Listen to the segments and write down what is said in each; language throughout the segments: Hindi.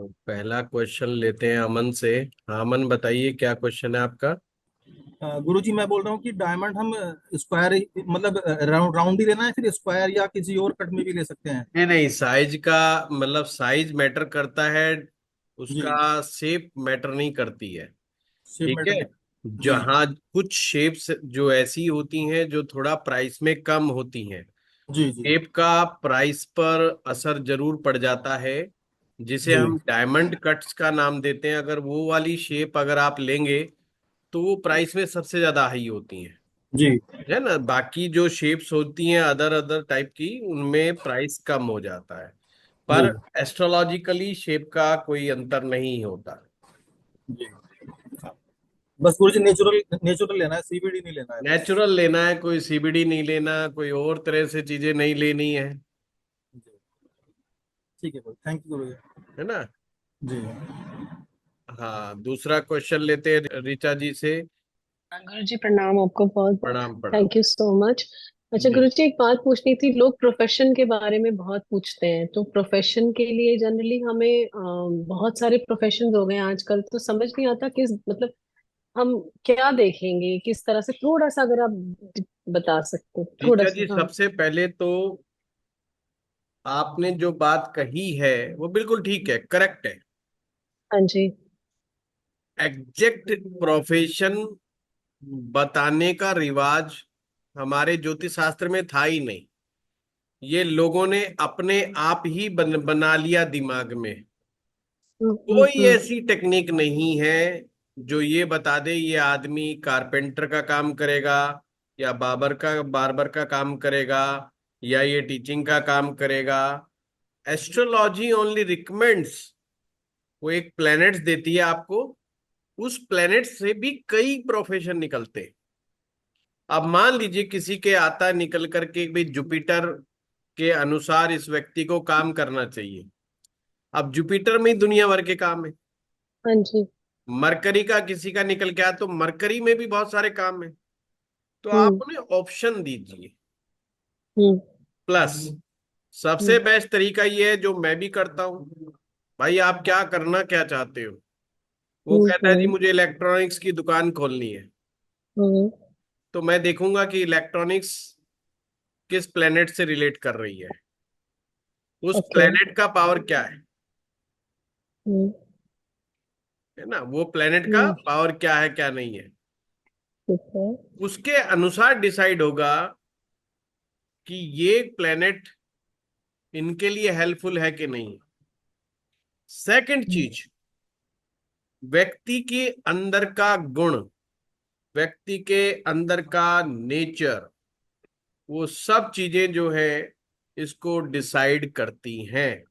तो पहला क्वेश्चन लेते हैं अमन से। हाँ, अमन बताइए क्या क्वेश्चन है आपका। गुरुजी, मैं बोल रहा हूँ कि डायमंड हम स्क्वायर मतलब राउंड राउंड ही लेना है, फिर स्क्वायर या किसी और कट में भी ले सकते हैं? नहीं नहीं, साइज का मतलब साइज मैटर करता है, जी। उसका शेप मैटर नहीं करती है। शेप ठीक मैटर है। नहीं। जी जहाँ कुछ शेप्स जो ऐसी होती हैं जो थोड़ा प्राइस में कम होती हैं, जी जी शेप का प्राइस पर असर जरूर पड़ जाता है, जिसे जी हम डायमंड कट्स का नाम देते हैं। अगर वो वाली शेप अगर आप लेंगे तो वो प्राइस में सबसे ज्यादा हाई होती हैं, जी है ना। बाकी जो शेप्स होती हैं अदर अदर टाइप की, उनमें प्राइस कम हो जाता है। पर जी एस्ट्रोलॉजिकली शेप का कोई अंतर नहीं होता। जी। बस गुरुजी, नेचुरल नेचुरल लेना है, सीवीडी नहीं लेना है बस। नेचुरल लेना है, कोई सीबीडी नहीं लेना, कोई और तरह से चीजें नहीं लेनी है। जी। ठीक है, गुरु, थैंक यू गुरुजी। है ना। जी। हाँ, दूसरा क्वेश्चन लेते हैं ऋचा जी से। गुरु जी प्रणाम, आपको बहुत बहुत प्रणाम प्रणाम। Thank you so much. अच्छा जी। गुरु जी, एक बात पूछनी थी। लोग प्रोफेशन के बारे में बहुत पूछते हैं, तो प्रोफेशन के लिए जनरली हमें बहुत सारे प्रोफेशन हो गए हैं आजकल, तो समझ नहीं आता किस मतलब हम क्या देखेंगे, किस तरह से। थोड़ा सा अगर आप बता सकते, थोड़ा ऋचा जी, सा। हाँ। सबसे पहले तो आपने जो बात कही है वो बिल्कुल ठीक है, करेक्ट है। हाँ जी। एग्जैक्ट प्रोफेशन बताने का रिवाज हमारे ज्योतिष शास्त्र में था ही नहीं। ये लोगों ने अपने आप ही बना लिया दिमाग में। कोई हम्म। ऐसी टेक्निक नहीं है जो ये बता दे ये आदमी कारपेंटर का काम करेगा, या बार्बर का काम करेगा, या ये टीचिंग का काम करेगा। एस्ट्रोलॉजी ओनली रिकमेंड्स, वो एक प्लैनेट्स देती है आपको। उस प्लैनेट से भी कई प्रोफेशन निकलते हैं। अब मान लीजिए किसी के आता निकल करके भाई जुपिटर के अनुसार इस व्यक्ति को काम करना चाहिए। अब जुपिटर में ही दुनिया भर के काम है। हाँ जी। मरकरी का किसी का निकल के आया तो मरकरी में भी बहुत सारे काम है। तो आप हम्म उन्हें ऑप्शन दीजिए। हम्म प्लस सबसे हम्म बेस्ट तरीका ये है जो मैं भी करता हूँ। भाई आप क्या करना क्या चाहते हो। वो कहता है जी हम्म मुझे इलेक्ट्रॉनिक्स की दुकान खोलनी है। हम्म। तो मैं देखूंगा कि इलेक्ट्रॉनिक्स किस प्लेनेट से रिलेट कर रही है, उस ओके। प्लेनेट का पावर क्या हम्म है ना, वो प्लेनेट का हम्म। पावर क्या है क्या नहीं है। ठीक है। उसके अनुसार डिसाइड होगा कि ये प्लेनेट इनके लिए हेल्पफुल है कि नहीं। सेकंड हम्म चीज, व्यक्ति के अंदर का गुण, व्यक्ति के अंदर का नेचर, वो सब चीजें जो है इसको डिसाइड करती हैं।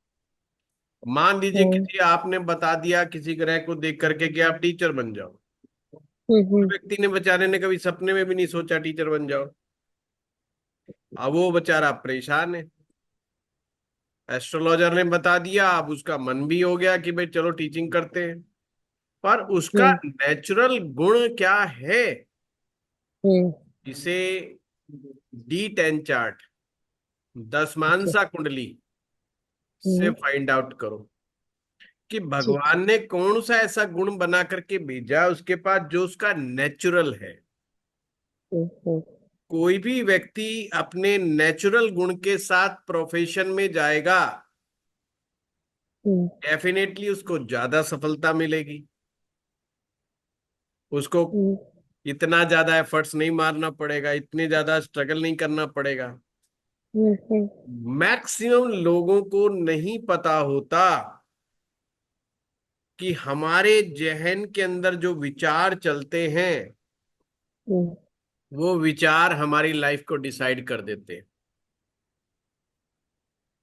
मान लीजिए हम्म किसी आपने बता दिया किसी ग्रह को देख करके कि आप टीचर बन जाओ। हम्म। व्यक्ति ने बेचारे ने कभी सपने में भी नहीं सोचा टीचर बन जाओ। अब वो बेचारा परेशान है। एस्ट्रोलॉजर ने बता दिया, अब उसका मन भी हो गया कि भाई चलो टीचिंग करते हैं। पर उसका हम्म नेचुरल गुण क्या है, हम्म। इसे D10 चार्ट, ओके। दसमांसा कुंडली से हम्म। फाइंड आउट करो कि ठीक। भगवान ने कौन सा ऐसा गुण बना करके भेजा उसके पास जो उसका नेचुरल है। हम्म। कोई भी व्यक्ति अपने नेचुरल गुण के साथ प्रोफेशन में जाएगा, हम्म डेफिनेटली उसको ज्यादा सफलता मिलेगी। उसको हम्म इतना ज्यादा एफर्ट्स नहीं मारना पड़ेगा, इतने ज्यादा स्ट्रगल नहीं करना पड़ेगा। हम्म। मैक्सिमम लोगों को नहीं पता होता कि हमारे जहन के अंदर जो विचार चलते हैं हम्म वो विचार हमारी लाइफ को डिसाइड कर देते हैं।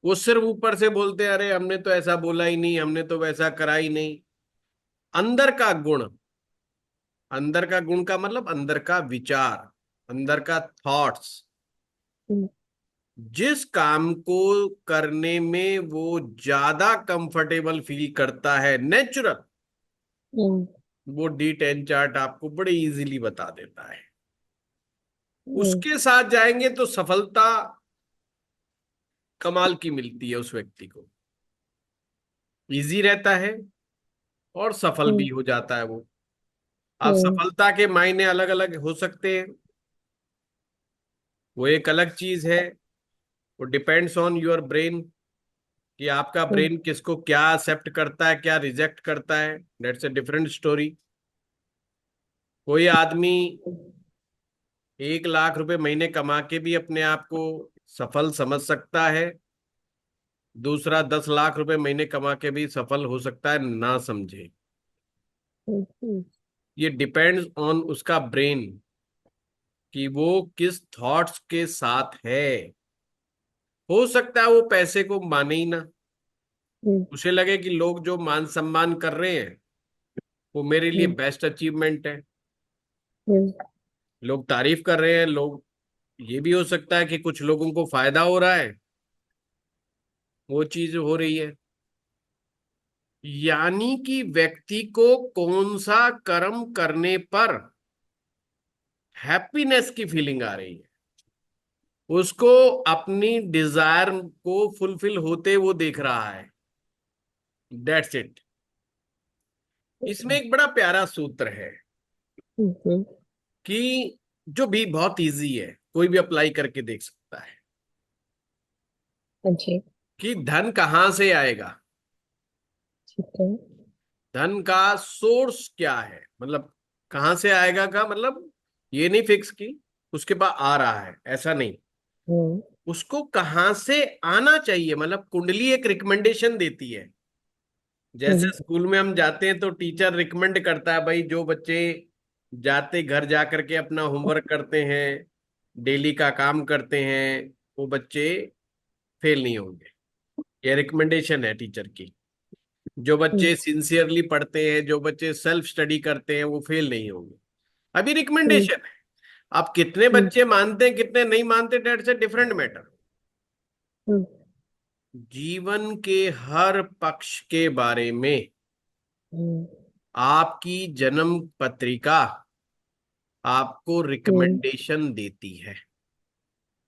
वो सिर्फ ऊपर से बोलते हैं अरे हमने तो ऐसा बोला ही नहीं, हमने तो वैसा करा ही नहीं। अंदर का गुण, अंदर का गुण का मतलब अंदर का विचार, अंदर का थॉट्स, हम्म जिस काम को करने में वो ज्यादा कंफर्टेबल फील करता है नेचुरल, हम्म वो D10 चार्ट आपको बड़े इजीली बता देता है। हम्म। उसके साथ जाएंगे तो सफलता कमाल की मिलती है उस व्यक्ति को। इजी रहता है और सफल भी हम्म हो जाता है वो। अब हम्म सफलता के मायने अलग अलग हो सकते हैं, वो एक अलग चीज है। वो डिपेंड्स ऑन योर ब्रेन, कि आपका हम्म ब्रेन किसको क्या एक्सेप्ट करता है, क्या रिजेक्ट करता है। That's a different story. कोई आदमी 1 लाख रुपए महीने कमा के भी अपने आप को सफल समझ सकता है, दूसरा 10 लाख रुपए महीने कमा के भी सफल हो सकता है ना समझे। हम्म ये डिपेंड्स ऑन उसका ब्रेन, कि वो किस थॉट्स के साथ है। हो सकता है वो पैसे को माने ही ना, हम्म उसे लगे कि लोग जो मान सम्मान कर रहे हैं वो मेरे लिए हम्म बेस्ट अचीवमेंट है, हम्म लोग तारीफ कर रहे हैं लोग। ये भी हो सकता है कि कुछ लोगों को फायदा हो रहा है, वो चीज हो रही है। यानी कि व्यक्ति को कौन सा कर्म करने पर हैप्पीनेस की फीलिंग आ रही है, उसको अपनी डिजायर को फुलफिल होते वो देख रहा है। That's it. इसमें एक बड़ा प्यारा सूत्र है, हम्म कि जो भी बहुत इजी है, कोई भी अप्लाई करके देख सकता है, अच्छे। कि धन कहाँ से आएगा, ठीक है। धन का सोर्स क्या है, मतलब कहाँ से आएगा का मतलब ये नहीं फिक्स कि उसके पास आ रहा है, ऐसा नहीं। हम्म उसको कहाँ से आना चाहिए, मतलब कुंडली एक रिकमेंडेशन देती है। जैसे हम्म स्कूल में हम जाते हैं तो टीचर रिकमेंड करता है, भाई जो बच्चे जाते घर जा करके अपना होमवर्क करते हैं, डेली का काम करते हैं, वो बच्चे फेल नहीं होंगे। ये रिकमेंडेशन है टीचर की। जो हम्म बच्चे सिंसियरली पढ़ते हैं, जो बच्चे सेल्फ स्टडी करते हैं, वो फेल नहीं होंगे। अभी हम्म रिकमेंडेशन है। आप कितने हम्म बच्चे मानते हैं कितने नहीं मानते, डेट्स ए डिफरेंट मैटर। हम्म जीवन के हर पक्ष के बारे में हम्म आपकी जन्म पत्रिका आपको हम्म रिकमेंडेशन देती है।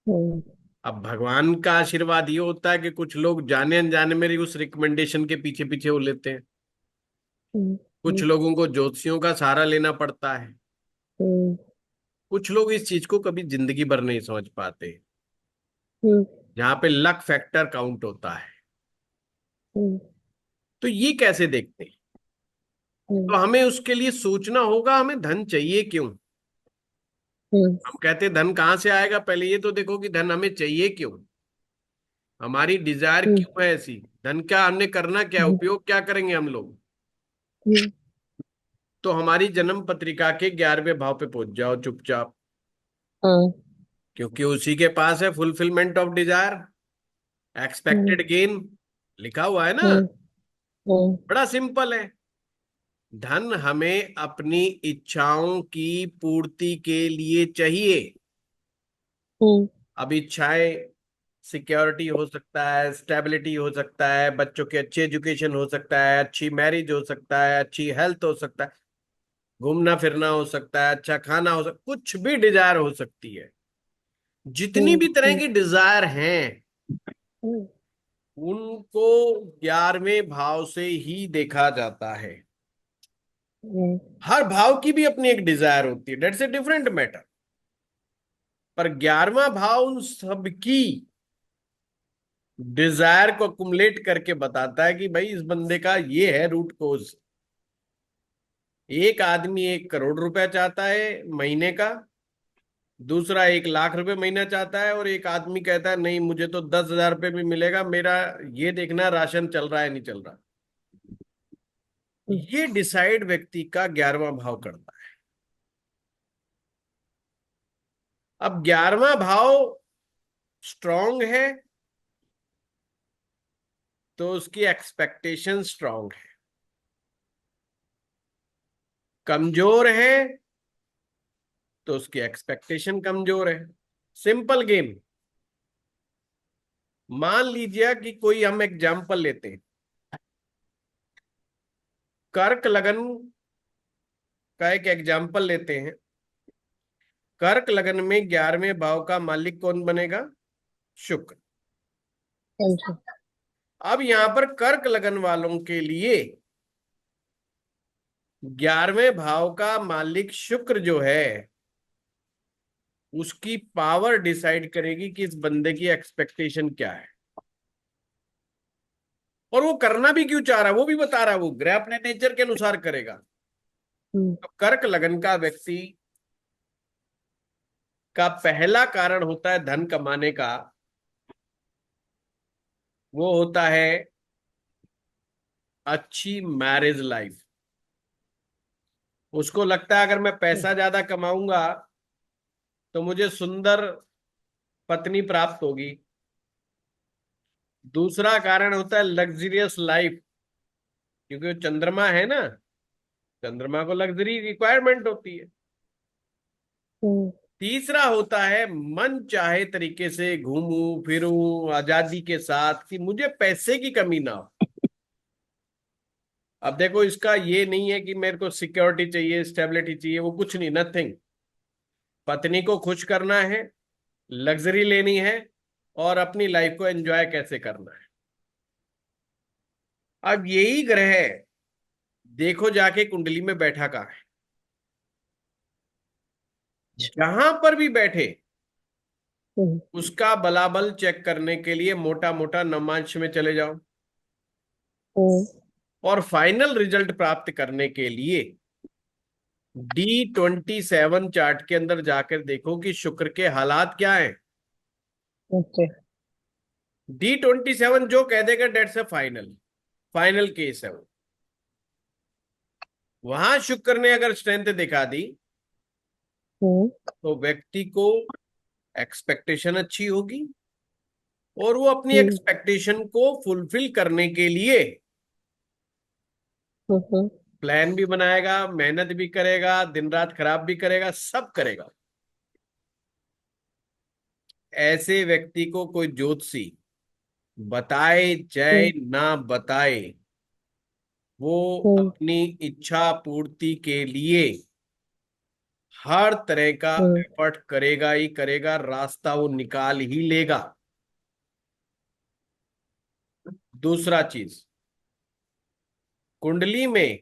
हम्म अब भगवान का आशीर्वाद ये होता है कि कुछ लोग जाने अनजाने मेरी उस रिकमेंडेशन के पीछे पीछे हो लेते हैं। हम्म कुछ हम्म लोगों को ज्योतिषियों का सहारा लेना पड़ता है। हम्म कुछ लोग इस चीज को कभी जिंदगी भर नहीं समझ पाते, हम्म जहां पे लक फैक्टर काउंट होता है। तो ये कैसे देखते हैं? तो हमें उसके लिए सोचना होगा, हमें धन चाहिए क्यों। हम्म हम कहते हैं धन कहाँ से आएगा, पहले ये तो देखो कि धन हमें चाहिए क्यों, हमारी डिजायर हम्म क्यों है ऐसी। धन का हमने करना क्या है, हम्म उपयोग क्या करेंगे हम लोग। हम्म तो हमारी जन्म पत्रिका के 11वें भाव पे पहुंच जाओ चुपचाप, हाँ। क्योंकि उसी के पास है fulfilment of desire, hmm expected gain लिखा हुआ है ना। हम्म हम्म बड़ा सिंपल है। धन हमें अपनी इच्छाओं की पूर्ति के लिए चाहिए। हम्म अब इच्छाएं सिक्योरिटी हो सकता है, स्टेबिलिटी हो सकता है, बच्चों के अच्छे एजुकेशन हो सकता है, अच्छी मैरिज हो सकता है, अच्छी हेल्थ हो सकता है, घूमना फिरना हो सकता है, अच्छा खाना हो सकता, कुछ भी डिजायर हो सकती है। जितनी भी तरह हम्म की डिजायर हैं हम्म उनको 11वें भाव से ही देखा जाता है। हम्म हर भाव की भी अपनी एक डिजायर होती है, डेट्स ए डिफरेंट मैटर। पर 11वां भाव उन सबकी डिजायर को अकुमुलेट करके बताता है कि भाई इस बंदे का ये है रूट कोज। एक आदमी 1 करोड़ रुपया चाहता है महीने का, दूसरा 1 लाख रुपए महीना चाहता है, और एक आदमी कहता है नहीं मुझे तो 10,000 रुपये भी मिलेगा, मेरा ये देखना राशन चल रहा है नहीं चल रहा। ये डिसाइड व्यक्ति का 11वां भाव करता है। अब 11वां भाव स्ट्रांग है तो उसकी एक्सपेक्टेशन स्ट्रांग है, कमजोर है तो उसकी एक्सपेक्टेशन कमजोर है। Simple game. मान लीजिए कि कोई, हम एग्जाम्पल लेते हैं, कर्क लगन का एक एग्जाम्पल लेते हैं। कर्क लगन में 11वें भाव का मालिक कौन बनेगा? शुक्र। समझो। अब यहां पर कर्क लगन वालों के लिए 11वें भाव का मालिक शुक्र जो है उसकी पावर डिसाइड करेगी कि इस बंदे की एक्सपेक्टेशन क्या है और वो करना भी क्यों चाह रहा है, वो भी बता रहा है। वो ग्रह अपने नेचर के अनुसार करेगा। हम्म। तो कर्क लगन का व्यक्ति का पहला कारण होता है धन कमाने का, वो होता है अच्छी मैरिज लाइफ। उसको लगता है अगर मैं पैसा ज्यादा कमाऊंगा तो मुझे सुंदर पत्नी प्राप्त होगी। दूसरा कारण होता है लग्जरियस लाइफ, क्योंकि वो चंद्रमा है ना, चंद्रमा को लग्जरी रिक्वायरमेंट होती है। हम्म। तीसरा होता है मन चाहे तरीके से घूमूं फिरूं आजादी के साथ, कि मुझे पैसे की कमी ना हो। अब देखो इसका ये नहीं है कि मेरे को सिक्योरिटी चाहिए, स्टेबिलिटी चाहिए, वो कुछ नहीं, नथिंग। पत्नी को खुश करना है, लग्जरी लेनी है और अपनी लाइफ को एंजॉय कैसे करना है। अब यही ग्रह देखो जाके कुंडली में बैठा कहाँ है। जहां पर भी बैठे हम्म। उसका बलाबल चेक करने के लिए मोटा मोटा नवमांश में चले जाओ हम्म। और फाइनल रिजल्ट प्राप्त करने के लिए D27 चार्ट के अंदर जाकर देखो कि शुक्र के हालात क्या हैं। ओके। D27 जो कह देगा that's a final, final case है वो। वहां शुक्र ने अगर स्ट्रेंथ दिखा दी हम्म। तो व्यक्ति को एक्सपेक्टेशन अच्छी होगी और वो अपनी हम्म। एक्सपेक्टेशन को फुलफिल करने के लिए हम्म। प्लान भी बनाएगा, मेहनत भी करेगा, दिन रात खराब भी करेगा, सब करेगा। ऐसे व्यक्ति को कोई ज्योतिषी बताए चाहे हम्म। ना बताए, वो हम्म। अपनी इच्छा पूर्ति के लिए हर तरह का हम्म। एफर्ट करेगा ही करेगा, रास्ता वो निकाल ही लेगा। दूसरा चीज, कुंडली में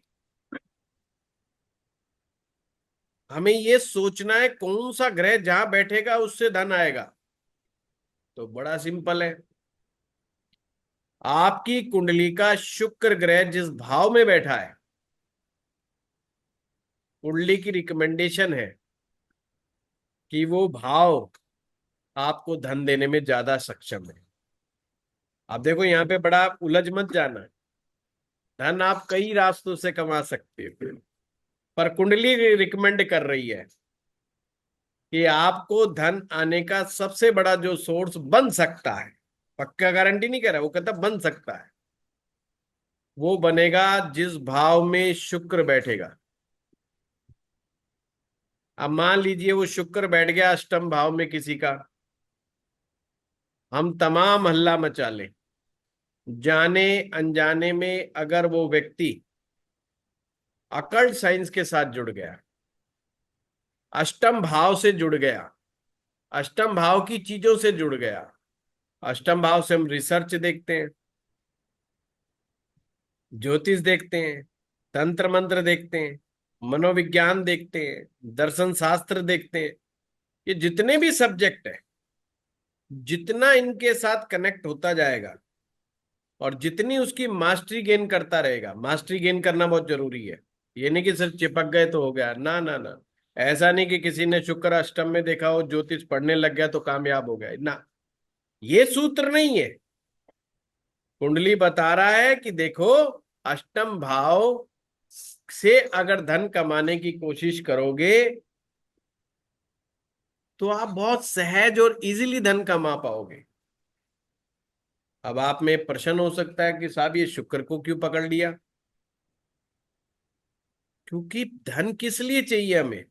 हमें ये सोचना है कौन सा ग्रह जहां बैठेगा उससे धन आएगा। तो बड़ा सिंपल है, आपकी कुंडली का शुक्र ग्रह जिस भाव में बैठा है, कुंडली की रिकमेंडेशन है कि वो भाव आपको धन देने में ज्यादा सक्षम है। अब देखो यहां पे बड़ा उलझ मत जाना, धन आप कई रास्तों से कमा सकते हो, पर कुंडली रिकमेंड कर रही है कि आपको धन आने का सबसे बड़ा जो सोर्स बन सकता है, पक्का गारंटी नहीं कर रहा, वो कहता बन सकता है, वो बनेगा जिस भाव में शुक्र बैठेगा। अब मान लीजिए वो शुक्र बैठ गया अष्टम भाव में किसी का, हम तमाम हल्ला मचा लें, जाने अनजाने में अगर वो व्यक्ति अकल्ट साइंस के साथ जुड़ गया, अष्टम भाव से जुड़ गया, अष्टम भाव की चीजों से जुड़ गया। अष्टम भाव से हम रिसर्च देखते हैं, ज्योतिष देखते हैं, तंत्र मंत्र देखते हैं, मनोविज्ञान देखते हैं, दर्शन शास्त्र देखते हैं। ये जितने भी सब्जेक्ट है, जितना इनके साथ कनेक्ट होता जाएगा और जितनी उसकी मास्टरी गेन करता रहेगा, मास्टरी गेन करना बहुत जरूरी है। ये नहीं कि सिर्फ चिपक गए तो हो गया, ना ना ना। ऐसा नहीं कि किसी ने शुक्र अष्टम में देखा हो ज्योतिष पढ़ने लग गया तो कामयाब हो गया, ना, ये सूत्र नहीं है। कुंडली बता रहा है कि देखो अष्टम भाव से अगर धन कमाने की कोशिश करोगे तो आप बहुत सहज और इजीली धन कमा पाओगे। अब आप में प्रश्न हो सकता है कि साहब ये शुक्र को क्यों पकड़ लिया, क्योंकि धन किस लिए चाहिए हमें।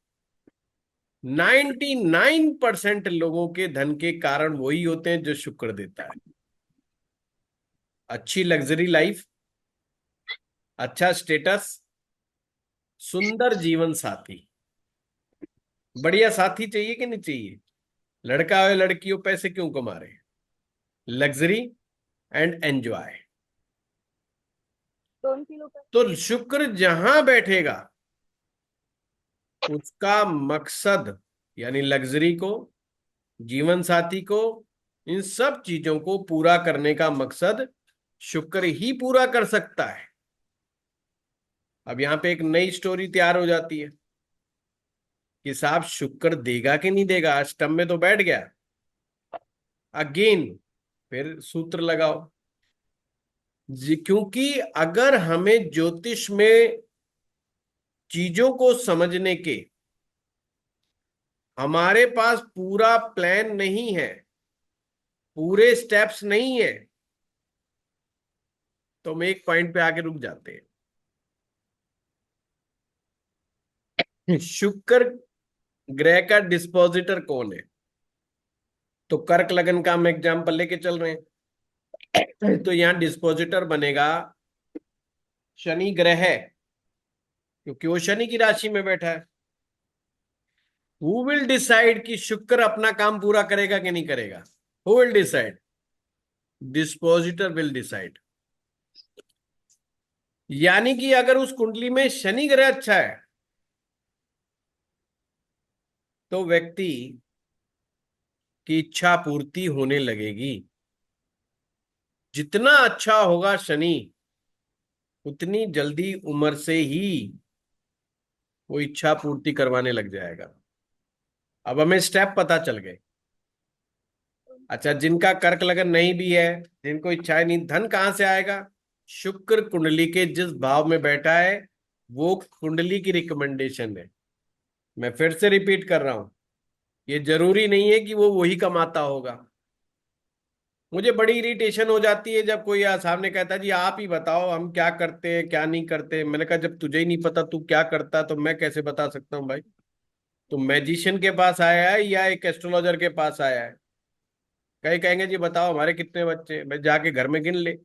99% लोगों के धन के कारण वही होते हैं जो शुक्र देता है। अच्छी लग्जरी लाइफ, अच्छा स्टेटस, सुंदर जीवन साथी। बढ़िया साथी चाहिए कि नहीं चाहिए। लड़का हो लड़की हो, पैसे क्यों कमा रहे हैं, लग्जरी एंड एंजॉय। तो शुक्र जहां बैठेगा उसका मकसद, यानी लग्जरी को, जीवन साथी को, इन सब चीजों को पूरा करने का मकसद शुक्र ही पूरा कर सकता है। अब यहां पे एक नई स्टोरी तैयार हो जाती है कि साहब शुक्र देगा कि नहीं देगा, अष्टम में तो बैठ गया। अगेन फिर सूत्र लगाओ जी, क्योंकि अगर हमें ज्योतिष में चीजों को समझने के हमारे पास पूरा प्लान नहीं है, पूरे स्टेप्स नहीं है, तो हम एक पॉइंट पे आके रुक जाते हैं। शुक्र ग्रह का डिस्पोजिटर कौन है? तो कर्क लगन का हम एग्जाम्पल लेके चल रहे हैं, तो यहां डिस्पोजिटर बनेगा शनि ग्रह, क्योंकि वो शनि की राशि में बैठा है। हु विल डिसाइड कि शुक्र अपना काम पूरा करेगा कि नहीं करेगा? Who will decide? Dispositor will decide. यानी कि अगर उस कुंडली में शनि ग्रह अच्छा है तो व्यक्ति की इच्छा पूर्ति होने लगेगी। जितना अच्छा होगा शनि, उतनी जल्दी उम्र से ही वो इच्छा पूर्ति करवाने लग जाएगा। अब हमें स्टेप पता चल गए। अच्छा, जिनका कर्क लगन नहीं भी है, जिनको इच्छाएं नहीं, धन कहां से आएगा? शुक्र कुंडली के जिस भाव में बैठा है वो कुंडली की रिकमेंडेशन है। मैं फिर से रिपीट कर रहा हूं, ये जरूरी नहीं है कि वो वही कमाता होगा। मुझे बड़ी इरिटेशन हो जाती है जब कोई सामने कहता है जी आप ही बताओ हम क्या करते हैं क्या नहीं करते। मैंने कहा जब तुझे ही नहीं पता तू क्या करता है तो मैं कैसे बता सकता हूँ भाई? तो मैजिशियन के पास आया है या एक एस्ट्रोलॉजर के पास आया है? कई कहेंगे जी बताओ हमारे कितने बच्चे हैं? भाई जाके घर में गिन ले।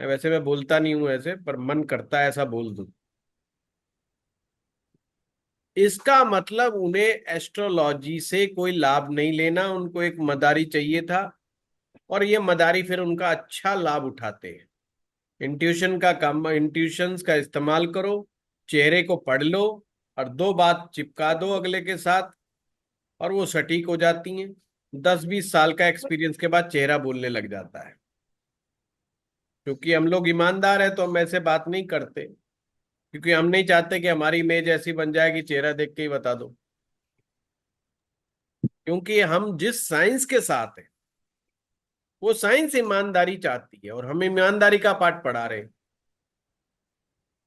वैसे मैं बोलता नहीं हूं ऐसे, पर मन करता है ऐसा बोल दूं। इसका मतलब उन्हें एस्ट्रोलॉजी से कोई लाभ नहीं लेना, उनको एक मदारी चाहिए था, और ये मदारी फिर उनका अच्छा लाभ उठाते हैं। इंट्यूशन का काम, इंट्यूशंस का इस्तेमाल करो, चेहरे को पढ़ लो और दो बात चिपका दो अगले के साथ, और वो सटीक हो जाती हैं। 10-20 साल का एक्सपीरियंस के बाद चेहरा बोलने लग जाता है। क्योंकि हम लोग ईमानदार हैं तो हम ऐसे बात नहीं करते, क्योंकि हम नहीं चाहते कि हमारी इमेज ऐसी बन जाए कि चेहरा देख के ही बता दो। क्योंकि हम जिस साइंस के साथ हैं वो साइंस ईमानदारी चाहती है, और हम ईमानदारी का पाठ पढ़ा रहे हैं।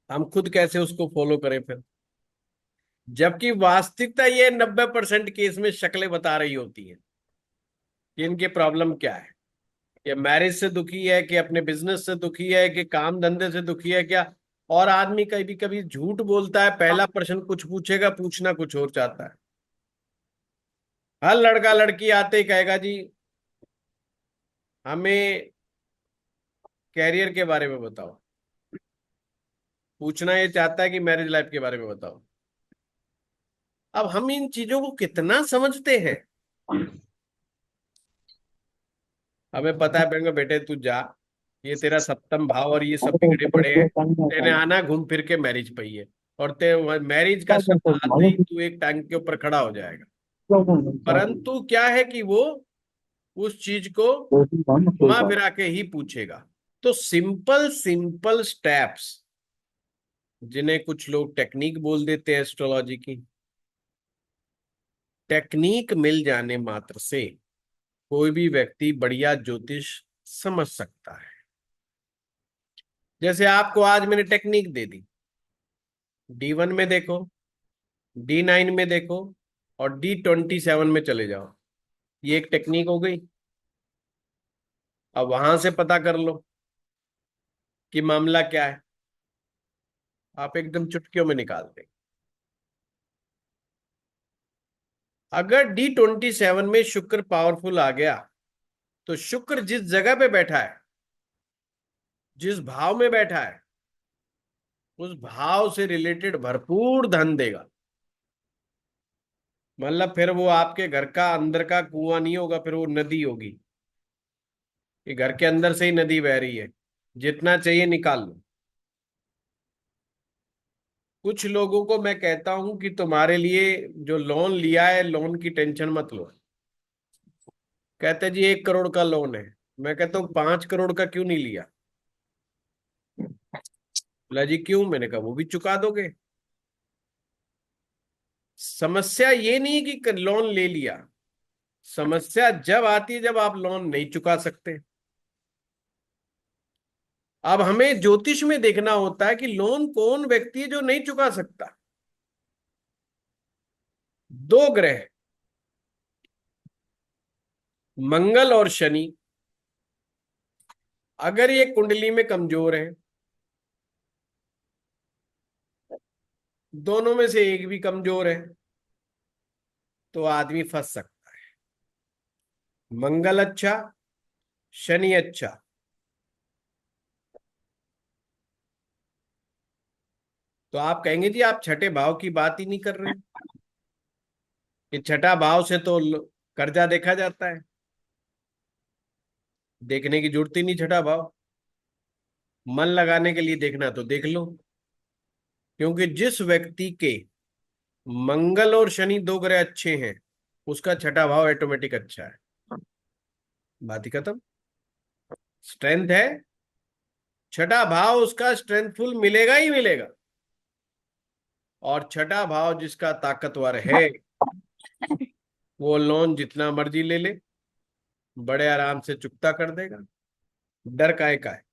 हम खुद कैसे उसको फॉलो करें फिर? जबकि वास्तविकता ये 90% केस में शक्लें बता रही होती हैं कि इनके प्रॉब्लम क्या है। ये मैरिज से दुखी है कि अपने बिजनेस से दुखी है कि काम धंधे से दुखी है क्या? और आदमी कभी कभी झूठ बोलता है, पहला प्रश्न कुछ पूछेगा, पूछना कुछ और चाहता है। हर लड़का लड़की आते ही कहेगा जी हमें कैरियर के बारे में बताओ, पूछना ये चाहता है कि मैरिज लाइफ के बारे में बताओ। अब हम इन चीजों को कितना समझते हैं? हमें पता है बेंगो बेटे तू जा, ये तेरा सप्तम भाव और ये सब बिगड़े पड़े हैं, तेने आना घूम फिर के मैरिज पे ही है, और ते मैरिज का शब्द आते ही तू एक टांग के ऊपर खड़ा हो जाएगा। परंतु क्या है कि वो उस चीज को घुमा फिरा के ही पूछेगा। तो सिंपल सिंपल स्टेप्स, जिन्हें कुछ लोग टेक्निक बोल देते हैं एस्ट्रोलॉजी की, टेक्निक मिल जाने मात्र से कोई भी व्यक्ति बढ़िया ज्योतिष समझ सकता है। जैसे आपको आज मैंने टेक्निक दे दी, D1 में देखो, D9 में देखो, और D27 में चले जाओ। ये एक टेक्निक हो गई। अब वहां से पता कर लो कि मामला क्या है, आप एकदम चुटकियों में निकाल दें। अगर D27 में शुक्र पावरफुल आ गया तो शुक्र जिस जगह पे बैठा है, जिस भाव में बैठा है, उस भाव से रिलेटेड भरपूर धन देगा। मतलब फिर वो आपके घर का अंदर का कुआं नहीं होगा, फिर वो नदी होगी। ये घर के अंदर से ही नदी बह रही है, जितना चाहिए निकाल लो। कुछ लोगों को मैं कहता हूं कि तुम्हारे लिए जो लोन लिया है, लोन की टेंशन मत लो। कहते जी 1 करोड़ का लोन है। मैं कहता हूँ 5 करोड़ का क्यों नहीं लिया? बोला जी क्यों? मैंने कहा वो भी चुका दोगे। समस्या ये नहीं कि लोन ले लिया, समस्या जब आती है जब आप लोन नहीं चुका सकते। अब हमें ज्योतिष में देखना होता है कि लोन कौन व्यक्ति है जो नहीं चुका सकता। दो ग्रह, मंगल और शनि, अगर ये कुंडली में कमजोर है, दोनों में से एक भी कमजोर है, तो आदमी फंस सकता है। मंगल अच्छा, शनि अच्छा, तो आप कहेंगे जी आप छठे भाव की बात ही नहीं कर रहे हैं। कि छठा भाव से तो कर्जा देखा जाता है, देखने की जरूरत ही नहीं छठा भाव। मन लगाने के लिए देखना तो देख लो। क्योंकि जिस व्यक्ति के मंगल और शनि दो ग्रह अच्छे हैं, उसका छठा भाव ऑटोमेटिक अच्छा है। बात ही खत्म। स्ट्रेंथ है, छठा भाव उसका स्ट्रेंथफुल मिलेगा ही मिलेगा। और छठा भाव जिसका ताकतवर है, वो लोन जितना मर्जी ले ले, बड़े आराम से चुकता कर देगा। डर काय का है?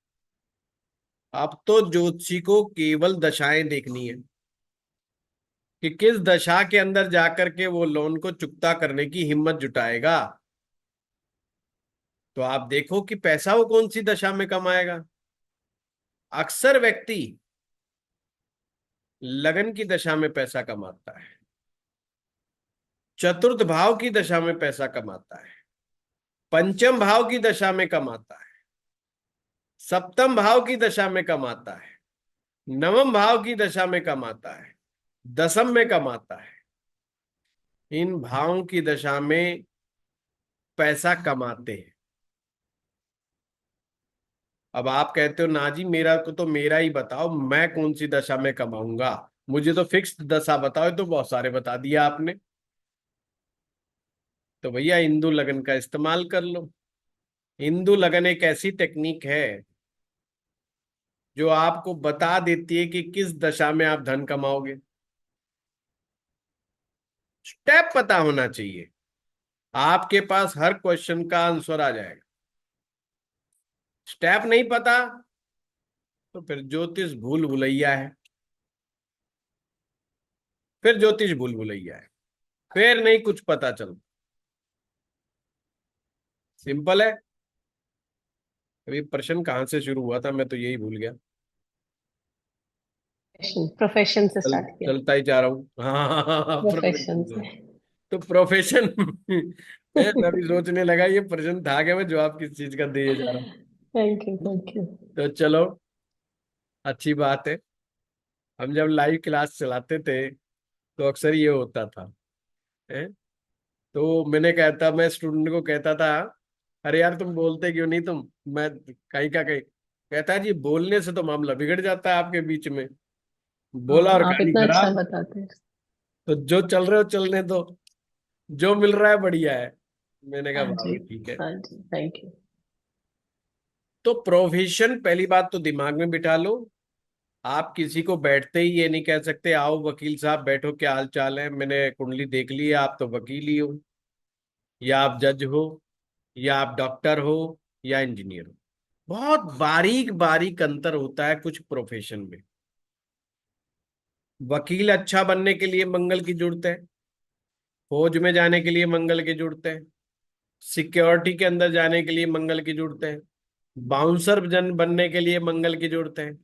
अब तो ज्योतिषी को केवल दशाएं देखनी है कि किस दशा के अंदर जाकर के वो लोन को चुकता करने की हिम्मत जुटाएगा। तो आप देखो कि पैसा वो कौन सी दशा में कमाएगा। अक्सर व्यक्ति लगन की दशा में पैसा कमाता है, चतुर्थ भाव की दशा में पैसा कमाता है, पंचम भाव की दशा में कमाता है, सप्तम भाव की दशा में कमाता है, नवम भाव की दशा में कमाता है, दसम में कमाता है। इन भावों की दशा में पैसा कमाते हैं। अब आप कहते हो ना जी मेरा को तो मेरा ही बताओ, मैं कौन सी दशा में कमाऊंगा, मुझे तो फिक्स दशा बताओ। तो बहुत सारे बता दिया आपने। तो भैया हिंदू लगन का इस्तेमाल कर लो। हिंदू लगन एक ऐसी टेक्निक है जो आपको बता देती है कि किस दशा में आप धन कमाओगे। स्टेप पता होना चाहिए, आपके पास हर क्वेश्चन का आंसर आ जाएगा। स्टेप नहीं पता तो फिर ज्योतिष भूल भुलैया है। फिर ज्योतिष भूल भुलैया है, फिर नहीं कुछ पता चलता। सिंपल है। अभी प्रश्न कहाँ से शुरू हुआ था, मैं तो यही भूल गया। प्रोफेशन से स्टार्ट किया। चलता ही जा रहा हूँ। हाँ प्रोफेशन प्रोफेशन से। से। तो प्रोफेशन मैं भी सोचने लगा ये प्रश्न था क्या, मैं जवाब किस चीज का दिए जा रहा हूँ। Thank you, thank you. तो चलो, अच्छी बात है। हम जब लाइव क्लास चलाते थे तो अक्सर ये होता था है? तो मैं स्टूडेंट को कहता था, अरे यार तुम बोलते क्यों नहीं तुम, मैं कहीं का कहीं। कहता है जी बोलने से तो मामला बिगड़ जाता है आपके बीच में, बोला और हाँ, आप कहानी इतना अच्छा खराब। बताते हैं। तो जो चल रहे हो चलने दो, जो मिल रहा है बढ़िया है। मैंने कहा हाँ वाह जी। भाई ठीक है। हाँ जी, थैंक यू। तो प्रोफेशन पहली बात तो दिमाग में बिठा लो। आप किसी को बैठते ही ये नहीं कह सकते आओ वकील साहब बैठो क्या हाल चाल है, मैंने कुंडली देख ली है, आप तो वकील ही हो, या आप जज हो, या आप डॉक्टर हो, या इंजीनियर हो। बहुत बारीक बारीक अंतर होता है कुछ प्रोफेशन में। वकील अच्छा बनने के लिए मंगल की जरूरत है, फौज में जाने के लिए मंगल की जरूरत है, सिक्योरिटी के अंदर जाने के लिए मंगल की जरूरत है, बाउंसर जन बनने के लिए मंगल की जरूरत है,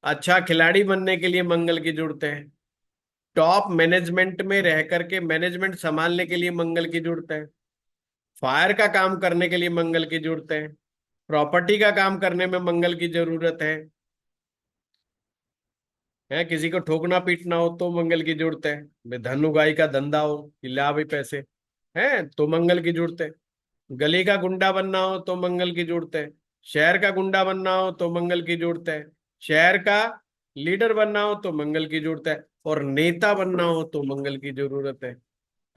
अच्छा खिलाड़ी बनने के लिए मंगल की जरूरत है, टॉप मैनेजमेंट में रह करके मैनेजमेंट संभालने के लिए मंगल की जरूरत है, फायर का काम करने के लिए मंगल की जरूरत है, प्रॉपर्टी का काम करने में मंगल की जरूरत है किसी को ठोकना पीटना हो तो मंगल की जरूरत है, भाई धन उगाई का धंधा हो कि ला भाई पैसे है तो मंगल की जरूरत है, गली का गुंडा बनना हो तो मंगल की जरूरत है, शहर का गुंडा बनना हो तो मंगल की जरूरत है, शहर का लीडर बनना हो तो मंगल की जरूरत है। और नेता बनना हो तो मंगल की जरूरत है।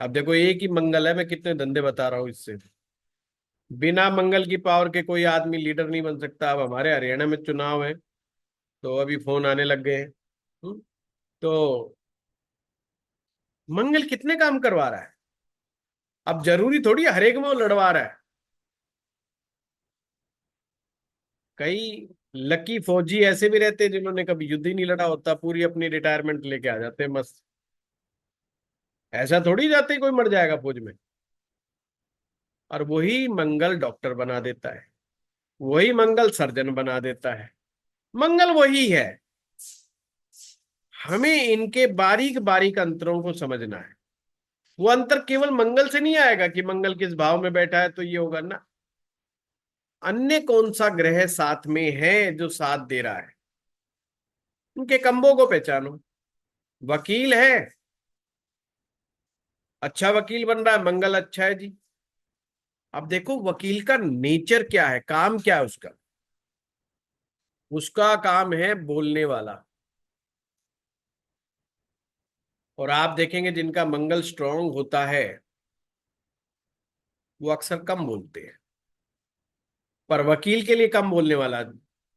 अब देखो एक ही मंगल है, मैं कितने धंधे बता रहा हूं इससे। बिना मंगल की पावर के कोई आदमी लीडर नहीं बन सकता। अब हमारे हरियाणा में चुनाव है, तो अभी फोन आने लग गए हैं। तो मंगल कितने काम करवा रहा है। अब जरूरी थोड़ी हर एक में वो लड़वा रहा है। कई लकी फौजी ऐसे भी रहते हैं जिन्होंने कभी युद्ध ही नहीं लड़ा होता, पूरी अपनी रिटायरमेंट लेके आ जाते हैं मस्त। ऐसा थोड़ी जाते ही कोई मर जाएगा फौज में। और वही मंगल डॉक्टर बना देता है, वही मंगल सर्जन बना देता है। मंगल वही है। हमें इनके बारीक बारीक अंतरों को समझना है। वो अंतर केवल मंगल से नहीं आएगा कि मंगल किस भाव में बैठा है तो ये होगा ना। अन्य कौन सा ग्रह साथ में है जो साथ दे रहा है, उनके कंबों को पहचानो। वकील है, अच्छा वकील बन रहा है, मंगल अच्छा है जी। अब देखो वकील का नेचर क्या है, काम क्या है उसका। उसका काम है बोलने वाला। और आप देखेंगे जिनका मंगल स्ट्रांग होता है वो अक्सर कम बोलते हैं। पर वकील के लिए कम बोलने वाला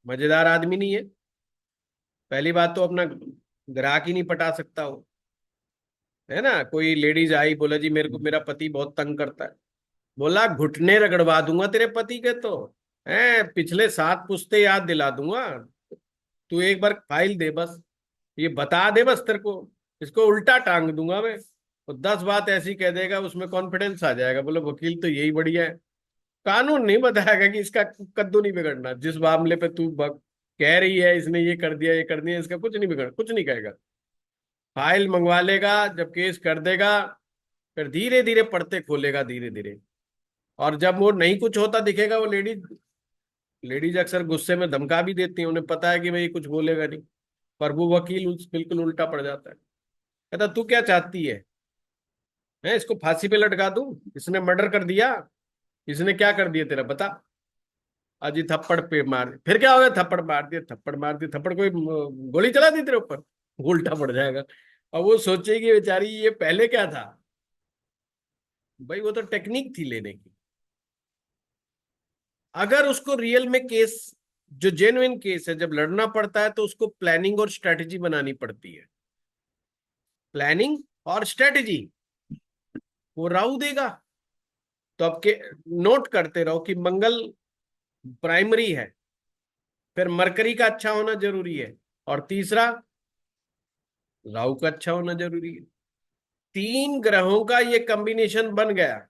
मजेदार आदमी नहीं है। पहली बात तो अपना ग्राहक ही नहीं पटा सकता हो, है ना। कोई लेडीज आई, बोला जी मेरे को मेरा पति बहुत तंग करता है। बोला घुटने रगड़वा दूंगा तेरे पति के तो, है पिछले 7 पुश्ते याद दिला दूंगा। तू एक बार फाइल दे बस, ये बता दे बस तेरे को, इसको उल्टा टांग दूंगा मैं। और 10 बात ऐसी कह देगा, उसमें कॉन्फिडेंस आ जाएगा। बोले वकील तो यही बढ़िया है। कानून नहीं बताएगा कि इसका कद्दू नहीं बिगड़ना। जिस मामले पे तू कह रही है इसने ये कर दिया ये कर दिया, इसका कुछ नहीं बिगड़, कुछ नहीं कहेगा। फाइल मंगवा लेगा, जब केस कर देगा फिर धीरे धीरे पढ़ते खोलेगा धीरे धीरे। और जब वो नहीं कुछ होता दिखेगा, वो लेडीज लेडीज अक्सर गुस्से में धमका भी देती हैं, उन्हें पता है कि भाई कुछ बोलेगा नहीं। पर वो वकील बिल्कुल उल्टा पड़ जाता है। कहता तू क्या चाहती है इसको फांसी पे लटका दूं, इसने मर्डर कर दिया, इसने क्या कर दिया तेरा बता। अजी थप्पड़ पे मार दिया। फिर क्या हो गया, थप्पड़ मार दिया, थप्पड़ मार दिया, थप्पड़ कोई गोली चला दी तेरे ऊपर, उल्टा पड़ जाएगा। और वो सोचेगी बेचारी ये पहले क्या था। भाई वो तो टेक्निक थी लेने की। अगर उसको रियल में केस, जो जेन्युइन केस है, जब लड़ना पड़ता है तो उसको प्लानिंग और स्ट्रेटेजी बनानी पड़ती है। प्लानिंग और स्ट्रेटेजी वो राहु देगा। तो आपके नोट करते रहो कि मंगल प्राइमरी है, फिर मरकरी का अच्छा होना जरूरी है, और तीसरा राहु का अच्छा होना जरूरी है। 3 ग्रहों का ये कॉम्बिनेशन बन गया।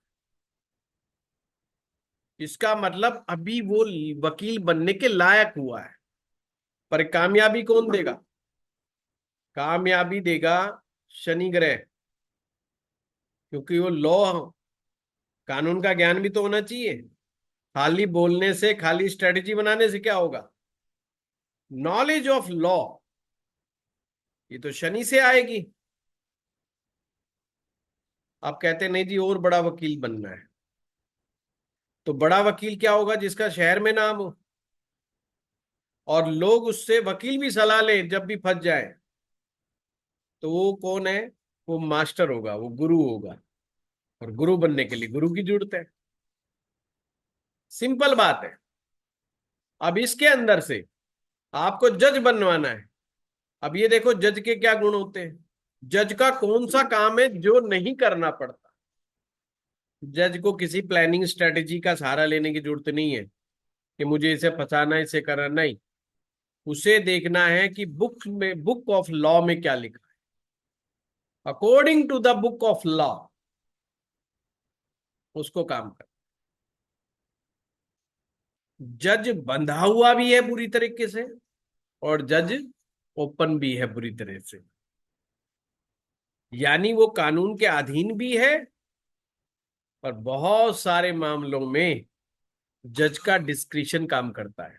इसका मतलब अभी वो वकील बनने के लायक हुआ है। पर कामयाबी कौन देगा, कामयाबी देगा शनि ग्रह। क्योंकि वो लॉ, कानून का ज्ञान भी तो होना चाहिए। खाली बोलने से, खाली स्ट्रेटेजी बनाने से क्या होगा। नॉलेज ऑफ लॉ, ये तो शनि से आएगी। आप कहते नहीं जी और बड़ा वकील बनना है, तो बड़ा वकील क्या होगा, जिसका शहर में नाम हो और लोग उससे वकील भी सलाह लें जब भी फंस जाए। तो वो कौन है, वो मास्टर होगा, वो गुरु होगा। और गुरु बनने के लिए गुरु की जरूरत है। सिंपल बात है। अब इसके अंदर से आपको जज बनवाना है। अब ये देखो जज के क्या गुण होते हैं। जज का कौन सा काम है जो नहीं करना पड़ता। जज को किसी प्लानिंग स्ट्रेटेजी का सहारा लेने की जरूरत नहीं है कि मुझे इसे फंसाना, इसे करना, नहीं। उसे देखना है कि बुक में, बुक ऑफ लॉ में क्या लिखा है, according to the book of law उसको काम कर। जज बंधा हुआ भी है बुरी तरीके से, और जज ओपन भी है बुरी तरह से। यानी वो कानून के अधीन भी है, और बहुत सारे मामलों में जज का डिस्क्रिशन काम करता है।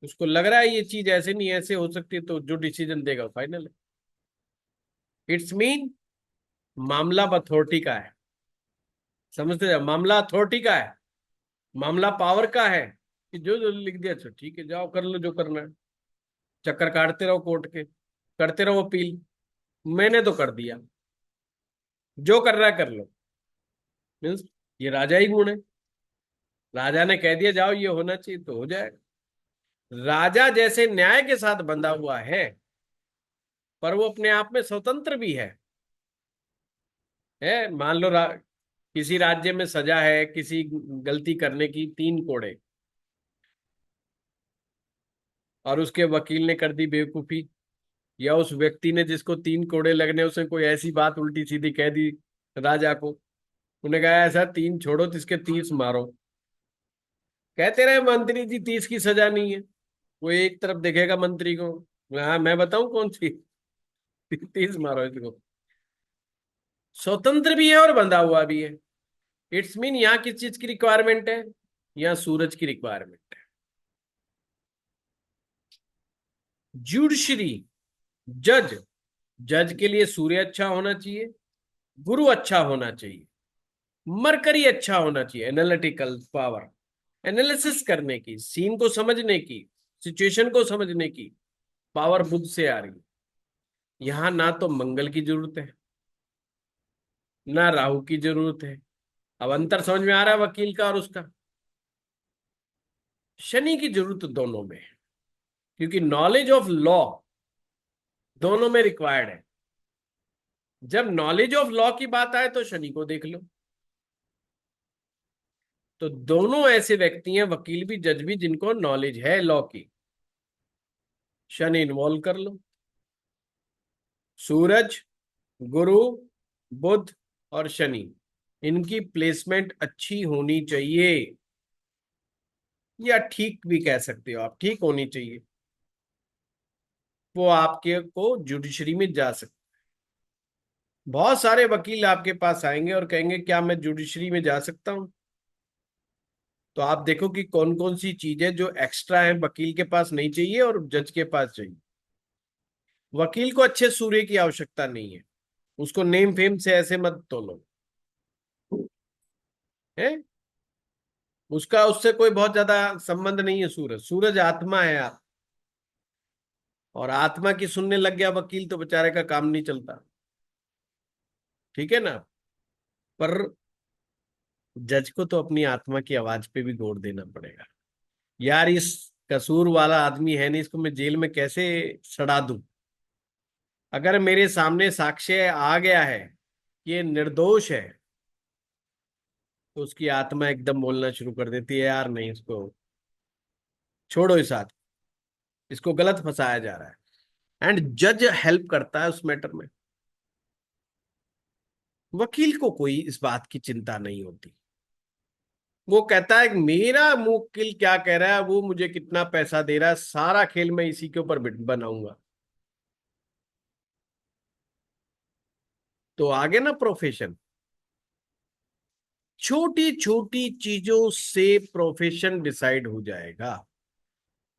उसको लग रहा है ये चीज ऐसे नहीं ऐसे हो सकती, तो जो डिसीजन देगा फाइनल है। इट्स मीन मामला अथॉरिटी का है। समझते जाओ, मामला अथॉरिटी का है, मामला पावर का है कि जो जो लिख दिया अच्छा ठीक है, जाओ कर लो जो करना है। चक्कर काटते रहो कोर्ट के, करते रहो अपील। मैंने तो कर दिया, जो कर रहा है कर लो। मीन्स ये राजा ही गुण है। राजा ने कह दिया जाओ ये होना चाहिए तो हो जाएगा। राजा जैसे न्याय के साथ बंधा हुआ है, पर वो अपने आप में स्वतंत्र भी है। मान लो किसी राज्य में सजा है किसी गलती करने की 3 कोड़े, और उसके वकील ने कर दी बेवकूफी, या उस व्यक्ति ने जिसको 3 कोड़े लगने उसने कोई ऐसी बात उल्टी सीधी कह दी राजा को, उन्हें कहा ऐसा 3 छोड़ो तो इसके 30 मारो। कहते रहे मंत्री जी 30 की सजा नहीं है। वो एक तरफ देखेगा मंत्री को, हाँ मैं बताऊं कौन सी, 30 मारो इसको। स्वतंत्र भी है और बंधा हुआ भी है। इट्स मीन यहाँ किस चीज की रिक्वायरमेंट है, यहाँ सूरज की रिक्वायरमेंट है। जुडिशरी, जज, जज के लिए सूर्य अच्छा होना चाहिए, गुरु अच्छा होना चाहिए, मरकरी अच्छा होना चाहिए, एनालिटिकल पावर, एनालिसिस करने की, सीन को समझने की, सिचुएशन को समझने की पावर बुध से आ रही है। यहां ना तो मंगल की जरूरत है ना राहु की जरूरत है। अब अंतर समझ में आ रहा है वकील का और उसका। शनि की जरूरत दोनों में है, क्योंकि नॉलेज ऑफ लॉ दोनों में रिक्वायर्ड है। जब नॉलेज ऑफ लॉ की बात आए तो शनि को देख लो। तो दोनों ऐसे व्यक्ति हैं, वकील भी जज भी, जिनको नॉलेज है लॉ की। शनि इन्वॉल्व कर लो। सूरज, गुरु, बुध और शनि, इनकी प्लेसमेंट अच्छी होनी चाहिए, या ठीक भी कह सकते हो आप, ठीक होनी चाहिए। वो आपके को जुडिशरी में जा सकते। बहुत सारे वकील आपके पास आएंगे और कहेंगे क्या मैं जुडिशरी में जा सकता हूं। तो आप देखो कि कौन कौन सी चीजें जो एक्स्ट्रा है वकील के पास नहीं चाहिए और जज के पास चाहिए। वकील को अच्छे सूर्य की आवश्यकता नहीं है, उसको नेम फेम से ऐसे मत तोलो है। उसका उससे कोई बहुत ज्यादा संबंध नहीं है। सूरज, सूरज आत्मा है आप, और आत्मा की सुनने लग गया वकील तो बेचारे का काम नहीं चलता। ठीक है ना। पर जज को तो अपनी आत्मा की आवाज पे भी गौर देना पड़ेगा। यार इस कसूर वाला आदमी है नहीं, इसको मैं जेल में कैसे सड़ा दूं। अगर मेरे सामने साक्ष्य आ गया है कि ये निर्दोष है, तो उसकी आत्मा एकदम बोलना शुरू कर देती है, यार नहीं इसको छोड़ो, इस आदमी, इसको गलत फंसाया जा रहा है। एंड जज हेल्प करता है उस मैटर में। वकील को कोई इस बात की चिंता नहीं होती। वो कहता है मेरा मुवक्किल क्या कह रहा है, वो मुझे कितना पैसा दे रहा है, सारा खेल मैं इसी के ऊपर बनाऊंगा। तो आगे ना प्रोफेशन, छोटी छोटी चीजों से प्रोफेशन डिसाइड हो जाएगा।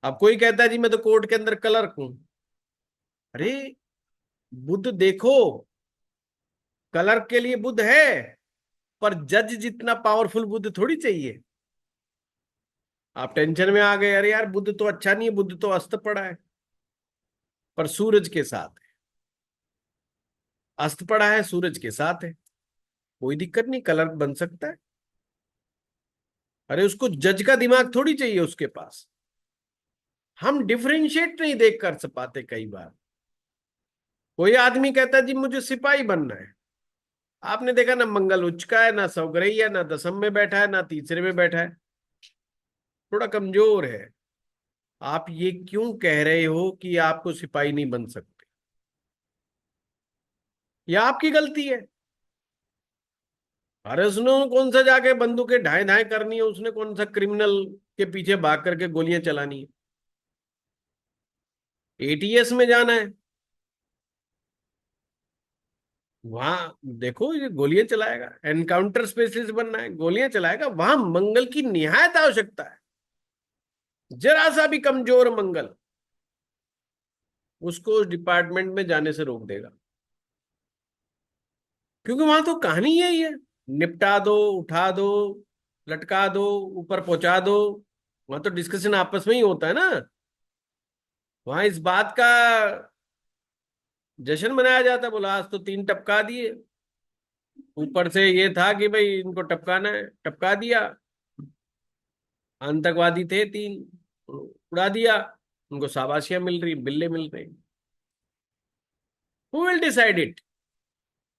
अब कोई कहता है जी मैं तो कोर्ट के अंदर क्लर्क हूं। अरे बुद्ध देखो, क्लर्क के लिए बुद्ध है, पर जज जितना पावरफुल बुद्ध थोड़ी चाहिए। आप टेंशन में आ गए, अरे यार बुद्ध तो अच्छा नहीं है, बुद्ध तो अस्त पड़ा है। पर सूरज के साथ है, अस्त पड़ा है सूरज के साथ है, कोई दिक्कत नहीं, क्लर्क बन सकता है। अरे उसको जज का दिमाग थोड़ी चाहिए उसके पास। हम डिफरेंशिएट नहीं देख कर पाते कई बार। कोई आदमी कहता है जी मुझे सिपाही बनना है। आपने देखा ना, मंगल उच्च का है, ना सौग्रही है, ना दसम में बैठा है, ना तीसरे में बैठा है, थोड़ा कमजोर है। आप ये क्यों कह रहे हो कि आपको सिपाही नहीं बन सकते? यह आपकी गलती है। अरे उसने कौन सा जाके बंदूकें ढाई ढाई करनी है, उसने कौन सा क्रिमिनल के पीछे भाग करके गोलियां चलानी है? एटीएस में जाना है, वहां देखो ये गोलियां चलाएगा। एनकाउंटर स्पेशलिस्ट बनना है, गोलियां चलाएगा। वहां मंगल की निहायत आवश्यकता है। जरा सा भी कमजोर मंगल उसको उस डिपार्टमेंट में जाने से रोक देगा, क्योंकि वहां तो कहानी यही है, निपटा दो, उठा दो, लटका दो, ऊपर पहुंचा दो। वहां तो डिस्कशन आपस में ही होता है ना। वहां इस बात का जश्न मनाया जाता, बोला आज तो 3 टपका दिए। ऊपर से ये था कि भाई इनको टपकाना है, टपका दिया। आतंकवादी थे 3, उड़ा दिया। उनको शाबाशियां मिल रही, बिल्ले मिल रही। Who will decide it?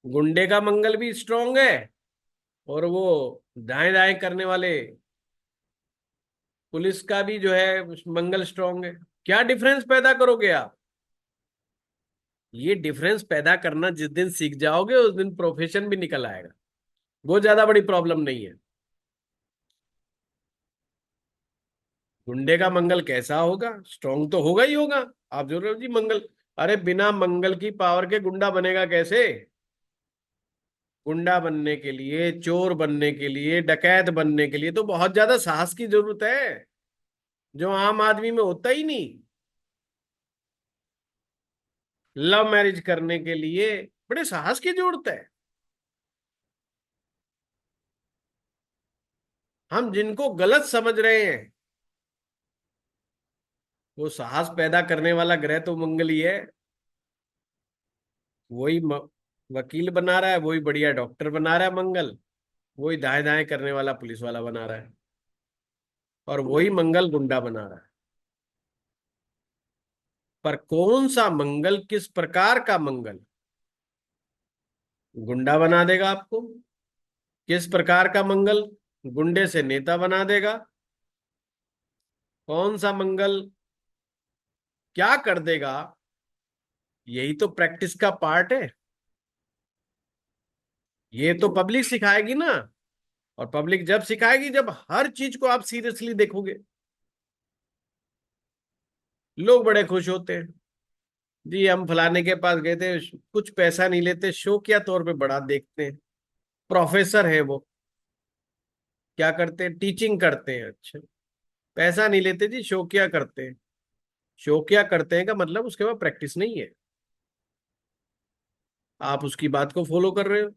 गुंडे का मंगल भी स्ट्रांग है, और वो दाएं दाएं करने वाले पुलिस का भी जो है मंगल स्ट्रांग है। क्या डिफरेंस पैदा करोगे आप? ये डिफरेंस पैदा करना जिस दिन सीख जाओगे उस दिन प्रोफेशन भी निकल आएगा। वो ज्यादा बड़ी प्रॉब्लम नहीं है। गुंडे का मंगल कैसा होगा? स्ट्रांग तो होगा ही होगा। आप जो रहे हो जी मंगल, अरे बिना मंगल की पावर के गुंडा बनेगा कैसे? गुंडा बनने के लिए, चोर बनने के लिए, डकैत बनने के लिए तो बहुत ज्यादा साहस की जरूरत है, जो आम आदमी में होता ही नहीं। लव मैरिज करने के लिए बड़े साहस की जरूरत है। हम जिनको गलत समझ रहे हैं, वो साहस पैदा करने वाला ग्रह तो मंगल ही है। वही वकील बना रहा है, वही बढ़िया डॉक्टर बना रहा है मंगल, वही दाएं दाएं करने वाला पुलिस वाला बना रहा है, और वही मंगल गुंडा बना रहा है। पर कौन सा मंगल, किस प्रकार का मंगल गुंडा बना देगा आपको? किस प्रकार का मंगल गुंडे से नेता बना देगा? कौन सा मंगल क्या कर देगा? यही तो प्रैक्टिस का पार्ट है। ये तो पब्लिक सिखाएगी ना। और पब्लिक जब सिखाएगी जब हर चीज को आप सीरियसली देखोगे। लोग बड़े खुश होते हैं जी, हम फलाने के पास गए थे, कुछ पैसा नहीं लेते, शौकिया तौर पे बड़ा देखते हैं। प्रोफेसर है वो, क्या करते हैं? टीचिंग करते हैं। अच्छा, पैसा नहीं लेते जी, शौकिया करते हैं। शौकिया करते हैं का मतलब उसके बाद प्रैक्टिस नहीं है। आप उसकी बात को फॉलो कर रहे हो।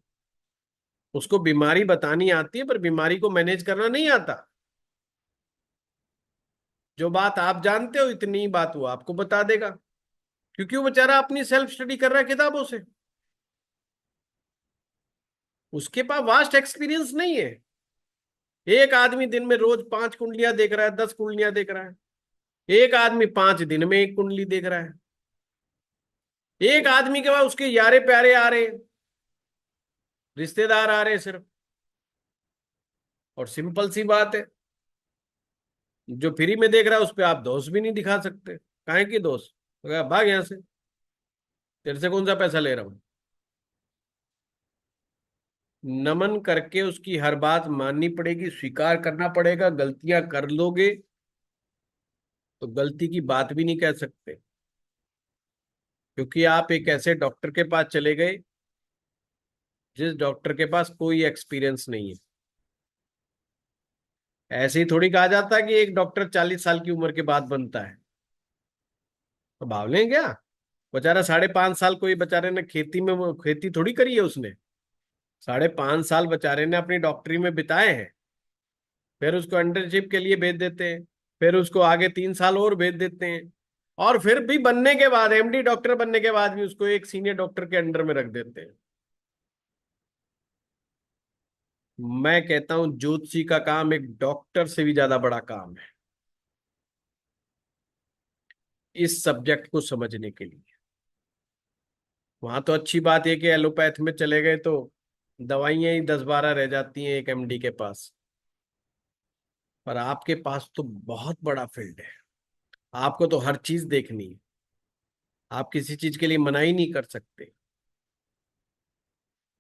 उसको बीमारी बतानी आती है पर बीमारी को मैनेज करना नहीं आता। जो बात आप जानते हो इतनी ही बात वो आपको बता देगा, क्योंकि वो बेचारा अपनी सेल्फ स्टडी कर रहा है किताबों से। उसके पास वास्ट एक्सपीरियंस नहीं है। एक आदमी दिन में रोज 5 कुंडलियां देख रहा है, 10 कुंडलियां देख रहा है। एक आदमी 5 दिन में 1 कुंडली देख रहा है। एक आदमी के पास उसके यारे प्यारे आ रहे हैं, रिश्तेदार आ रहे हैं सिर्फ। और सिंपल सी बात है, जो फ्री में देख रहा है उस पर आप दोष भी नहीं दिखा सकते। काहे की दोष? भाग यहां से, तेरे से कौन सा पैसा ले रहा हूं। नमन करके उसकी हर बात माननी पड़ेगी, स्वीकार करना पड़ेगा। गलतियां कर लोगे तो गलती की बात भी नहीं कह सकते, क्योंकि आप एक ऐसे डॉक्टर के पास चले गए जिस डॉक्टर के पास कोई एक्सपीरियंस नहीं है। ऐसे ही थोड़ी कहा जाता है कि एक डॉक्टर 40 साल की उम्र के बाद बनता है। तो भाव लें क्या? बेचारा 5.5 साल कोई बेचारे ने खेती में, वो खेती थोड़ी करी है उसने। 5.5 साल बेचारे ने अपनी डॉक्टरी में बिताए हैं। फिर उसको अंडरशिप के लिए भेज देते हैं, फिर उसको आगे 3 साल और भेज देते हैं, और फिर भी बनने के बाद, एमडी डॉक्टर बनने के बाद भी उसको एक सीनियर डॉक्टर के अंडर में रख देते हैं। मैं कहता हूं ज्योतिषी का काम एक डॉक्टर से भी ज्यादा बड़ा काम है इस सब्जेक्ट को समझने के लिए। वहां तो अच्छी बात है कि एलोपैथ में चले गए तो दवाइयां ही 10-12 रह जाती हैं एक एमडी के पास। पर आपके पास तो बहुत बड़ा फील्ड है, आपको तो हर चीज देखनी है। आप किसी चीज के लिए मना ही नहीं कर सकते।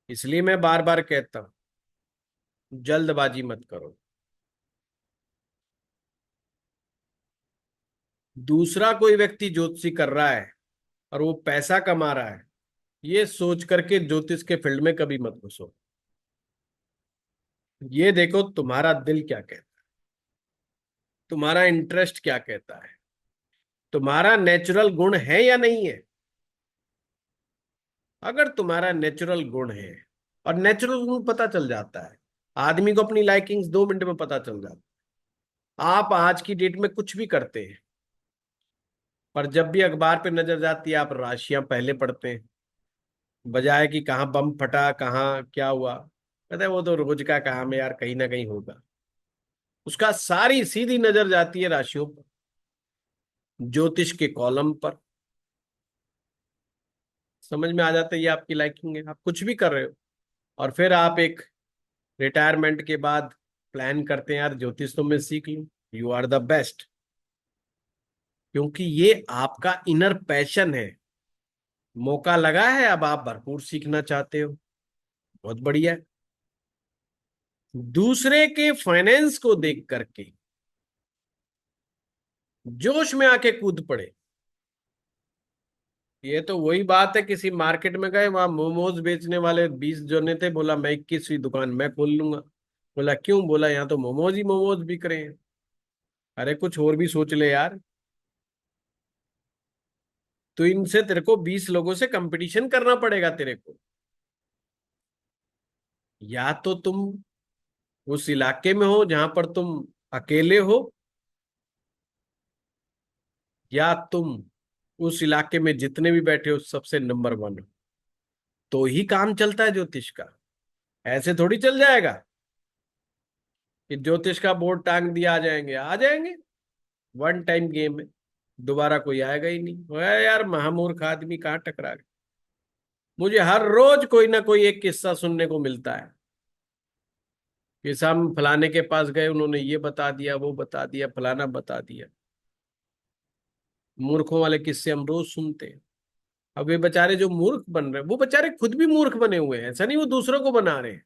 इसलिए मैं बार बार कहता हूं, जल्दबाजी मत करो। दूसरा कोई व्यक्ति ज्योतिषी कर रहा है और वो पैसा कमा रहा है, ये सोच करके ज्योतिष के फील्ड में कभी मत घुसो। ये देखो तुम्हारा दिल क्या कहता है, तुम्हारा इंटरेस्ट क्या कहता है, तुम्हारा नेचुरल गुण है या नहीं है। अगर तुम्हारा नेचुरल गुण है, और नेचुरल गुण पता चल जाता है, आदमी को अपनी लाइकिंग्स 2 मिनट में पता चल जाता है। आप आज की डेट में कुछ भी करते हैं, पर जब भी अखबार पे नजर जाती है आप राशियां पहले पढ़ते हैं, बजाय कि कहाँ बम फटा, कहाँ क्या हुआ। कहते हैं वो तो रोज का काम है यार, कहीं ना कहीं होगा। उसका सारी सीधी नजर जाती है राशियों पर, ज्योतिष के कॉलम पर। समझ में आ जाता है ये आपकी लाइकिंग है, आप कुछ भी कर रहे हो। और फिर आप एक रिटायरमेंट के बाद प्लान करते हैं यार ज्योतिष तो मैं सीख लूं। यू आर द बेस्ट, क्योंकि ये आपका इनर पैशन है। मौका लगा है, अब आप भरपूर सीखना चाहते हो, बहुत बढ़िया है। दूसरे के फाइनेंस को देख करके जोश में आके कूद पड़े। ये तो वही बात है, किसी मार्केट में गए, वहां मोमोज बेचने वाले 20 जने थे, बोला मैं 21वीं दुकान मैं खोल लूंगा। बोला क्यों? बोला यहाँ तो मोमोज ही मोमोज बिक रहे हैं। अरे कुछ और भी सोच ले यार। तो इनसे तेरे को 20 लोगों से कंपटीशन करना पड़ेगा तेरे को। या तो तुम उस इलाके में हो जहां पर तुम अकेले हो, या तुम उस इलाके में जितने भी बैठे हो सबसे नंबर वन हो, तो ही काम चलता है ज्योतिष का। ऐसे थोड़ी चल जाएगा कि ज्योतिष का बोर्ड टांग दिया आ जाएंगे, आ जाएंगे। वन टाइम गेम है, दोबारा कोई आएगा ही नहीं। अरे यार महामूर्ख आदमी कहाँ टकरा गया। मुझे हर रोज कोई ना कोई एक किस्सा सुनने को मिलता है कि हम फलाने के पास गए, उन्होंने ये बता दिया, वो बता दिया, फलाना बता दिया। मूर्खों वाले किस्से हम रोज सुनते हैं। अब वे बेचारे जो मूर्ख बन रहे हैं, वो बेचारे खुद भी मूर्ख बने हुए हैं, ऐसा नहीं वो दूसरों को बना रहे हैं।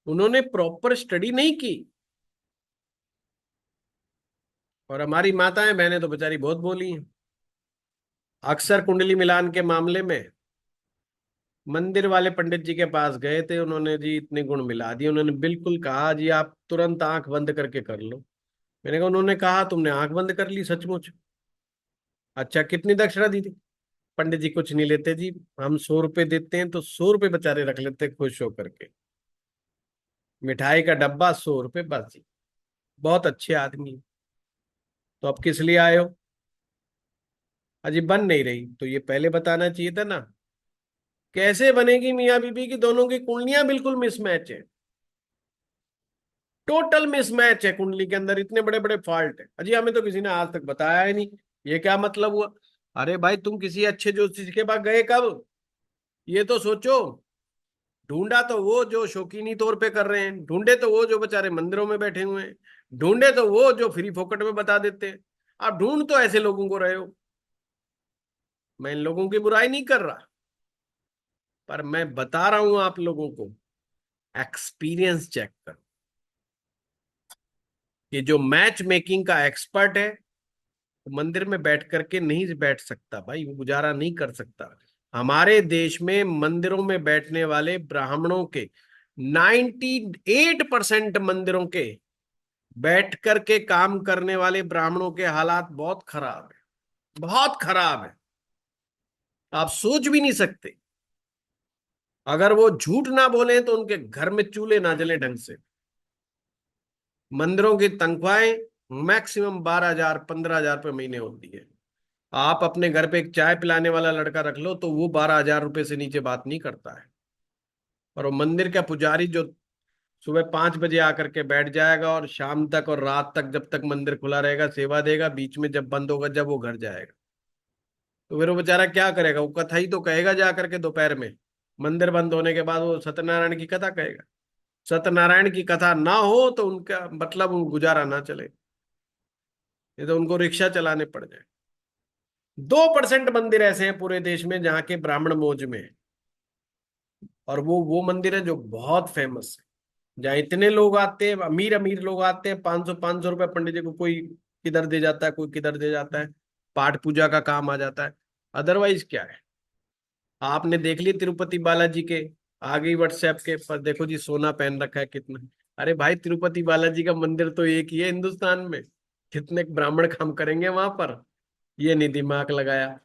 उन्होंने प्रॉपर स्टडी नहीं की। और हमारी माताएं बहनें तो बेचारी बहुत बोली हैं। अक्सर कुंडली मिलान के मामले में मंदिर वाले पंडित जी के पास गए थे, उन्होंने जी इतने गुण मिला दिए। उन्होंने बिल्कुल कहा जी आप तुरंत आंख बंद करके कर लो। मैंने कहा, उन्होंने कहा तुमने आंख बंद कर ली सचमुच? अच्छा कितनी दक्षिणा दी थी? पंडित जी कुछ नहीं लेते जी, हम 100 रुपए देते हैं तो 100 रुपए बेचारे रख लेते हैं खुश होकर के। मिठाई का डब्बा 100 रुपए बस जी। बहुत अच्छे आदमी हैं। तो अब किस लिए आए हो? अजी बन नहीं रही, तो ये पहले बताना चाहिए था ना। कैसे बनेगी मियाँ बीबी की दोनों की कुंडलियां बिल्कुल मिसमैच है। टोटल मिसमैच है कुंडली के अंदर, इतने बड़े बड़े फॉल्ट है। अजी हमें तो किसी ने आज तक बताया ही नहीं। ये क्या मतलब हुआ? अरे भाई तुम किसी अच्छे ज्योतिषी के पास गए कब? ये तो सोचो। ढूंढा तो वो जो शौकीनी तौर पे कर रहे हैं, ढूंढे तो वो जो बेचारे मंदिरों में बैठे हुए हैं, ढूंढे तो वो जो फ्री फोकट में बता देते हैं। आप ढूंढ तो ऐसे लोगों को रहे हो। मैं इन लोगों की बुराई नहीं कर रहा, पर मैं बता रहा हूं आप लोगों को, एक्सपीरियंस चेक कर। ये जो मैच मेकिंग का एक्सपर्ट है, वो मंदिर में बैठ करके नहीं बैठ सकता भाई, वो गुजारा नहीं कर सकता। हमारे देश में मंदिरों में बैठने वाले ब्राह्मणों के 98% मंदिरों के बैठ करके काम करने वाले ब्राह्मणों के हालात बहुत खराब है, बहुत खराब है। आप सोच भी नहीं सकते। अगर वो झूठ ना बोले तो उनके घर में चूल्हे ना जले ढंग से। मंदिरों की तनख्वाहें मैक्सिमम 12,000 15,000 रुपये महीने होती है। आप अपने घर पे एक चाय पिलाने वाला लड़का रख लो तो वो 12,000 रुपये से नीचे बात नहीं करता है। और वो मंदिर का पुजारी जो सुबह 5 बजे आकर के बैठ जाएगा और शाम तक और रात तक, जब तक मंदिर खुला रहेगा सेवा देगा, बीच में जब बंद होगा जब वो घर जाएगा, तो फिर वो बेचारा क्या करेगा? वो कथा ही तो कहेगा जा करके दोपहर में। मंदिर बंद होने के बाद वो सत्यनारायण की कथा कहेगा। सत्यनारायण की कथा ना हो तो उनका मतलब उन गुजारा ना चले, ये तो उनको रिक्शा चलाने पड़ जाए। 2% मंदिर ऐसे हैं पूरे देश में जहाँ के ब्राह्मण मौज में है। और वो मंदिर है जो बहुत फेमस है, जहाँ इतने लोग आते हैं, अमीर अमीर लोग आते हैं, 500 500 रुपये पंडित जी को कोई किधर दे जाता है, कोई किधर दे जाता है, पाठ पूजा का काम आ जाता है। अदरवाइज क्या है? आपने देख लिया तिरुपति बालाजी के, आ गई व्हाट्सएप के पर, देखो जी सोना पहन रखा है कितना। अरे भाई तिरुपति बालाजी का मंदिर तो एक ही है हिंदुस्तान में, कितने ब्राह्मण काम करेंगे वहां पर? ये नहीं दिमाग लगाया।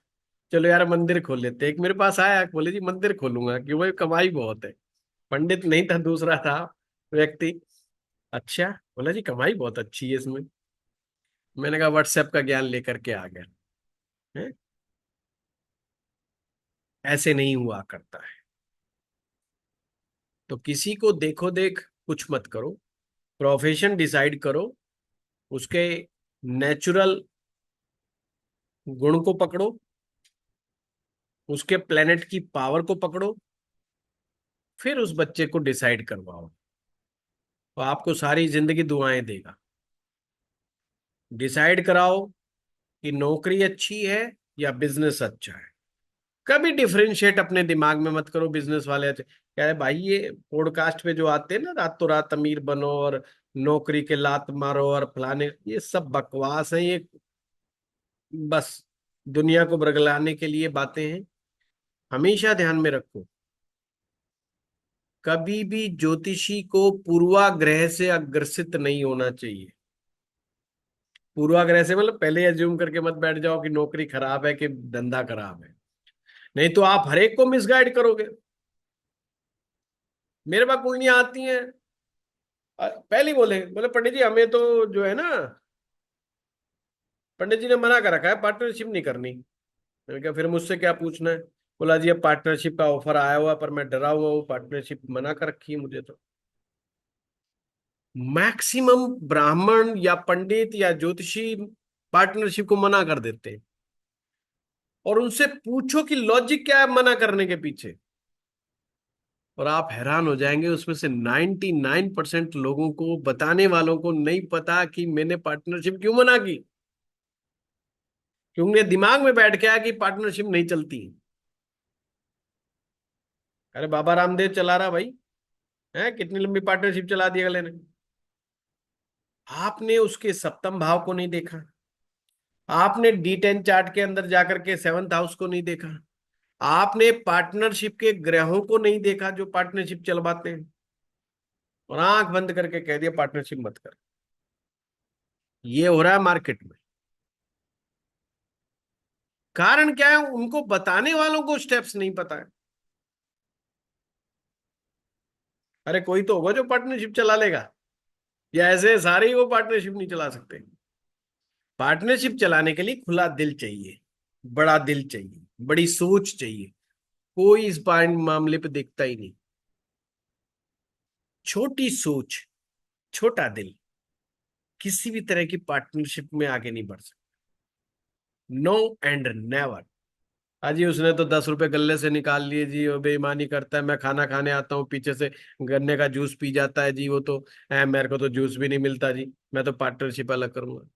चलो यार मंदिर खोल लेते। एक मेरे पास आया, बोले जी मंदिर खोलूंगा, कि वो कमाई बहुत है। पंडित नहीं था, दूसरा था व्यक्ति। अच्छा, बोला जी कमाई बहुत अच्छी है इसमें। मैंने कहा व्हाट्सएप का ज्ञान लेकर के आ गया। है? ऐसे नहीं हुआ करता है। तो किसी को देखो देख कुछ मत करो, प्रोफेशन डिसाइड करो, उसके नेचुरल गुण को पकड़ो, उसके प्लेनेट की पावर को पकड़ो, फिर उस बच्चे को डिसाइड करवाओ। तो आपको सारी जिंदगी दुआएं देगा। डिसाइड कराओ कि नौकरी अच्छी है या बिजनेस अच्छा है। कभी डिफरेंशिएट अपने दिमाग में मत करो बिजनेस वाले अच्छे, क्या है भाई, ये पॉडकास्ट पे जो आते हैं ना, रातों रात अमीर बनो और नौकरी के लात मारो और फलाने, ये सब बकवास है। ये बस दुनिया को बरगलाने के लिए बातें हैं। हमेशा ध्यान में रखो, कभी भी ज्योतिषी को पूर्वाग्रह से अग्रसित नहीं होना चाहिए। पूर्वाग्रह से मतलब पहले एज्यूम करके मत बैठ जाओ कि नौकरी खराब है कि धंधा खराब है, नहीं तो आप हर एक को मिसगाइड करोगे। मेरे पास कोई नहीं आती है, पहले ही बोले, बोले पंडित जी हमें तो जो है ना, पंडित जी ने मना कर रखा है, पार्टनरशिप नहीं करनी। मैंने कहा फिर मुझसे क्या पूछना है? बोला जी अब पार्टनरशिप का ऑफर आया हुआ है, पर मैं डरा हुआ हूँ, पार्टनरशिप मना कर रखी है मुझे तो। मैक्सिमम ब्राह्मण या पंडित या ज्योतिषी पार्टनरशिप को मना कर देते हैं, और उनसे पूछो कि लॉजिक क्या है मना करने के पीछे, और आप हैरान हो जाएंगे, उसमें से 99% लोगों को, बताने वालों को नहीं पता कि मैंने पार्टनरशिप क्यों मना की। क्योंकि दिमाग में बैठ गया कि पार्टनरशिप नहीं चलती। अरे बाबा रामदेव चला रहा भाई, है कितनी लंबी पार्टनरशिप चला दी अगले ने। आपने उसके सप्तम भाव को नहीं देखा, आपने D10 चार्ट के अंदर जाकर के सेवंथ हाउस को नहीं देखा, आपने पार्टनरशिप के ग्रहों को नहीं देखा जो पार्टनरशिप चलवाते हैं, और आंख बंद करके कह दिया पार्टनरशिप मत कर। ये हो रहा है मार्केट में। कारण क्या है? उनको बताने वालों को स्टेप्स नहीं पता है। अरे कोई तो होगा जो पार्टनरशिप चला लेगा, या ऐसे सारे ही वो पार्टनरशिप नहीं चला सकते। पार्टनरशिप चलाने के लिए खुला दिल चाहिए, बड़ा दिल चाहिए, बड़ी सोच चाहिए। कोई इस मामले पे देखता ही नहीं। छोटी सोच, छोटा दिल, किसी भी तरह की पार्टनरशिप में आगे नहीं बढ़ सकता। No and never. अजी उसने तो 10 रुपए गल्ले से निकाल लिए जी, वो बेईमानी करता है, मैं खाना खाने आता हूँ पीछे से गन्ने का जूस पी जाता है जी, वो तो मेरे को तो जूस भी नहीं मिलता जी, मैं तो पार्टनरशिप अलग करूंगा।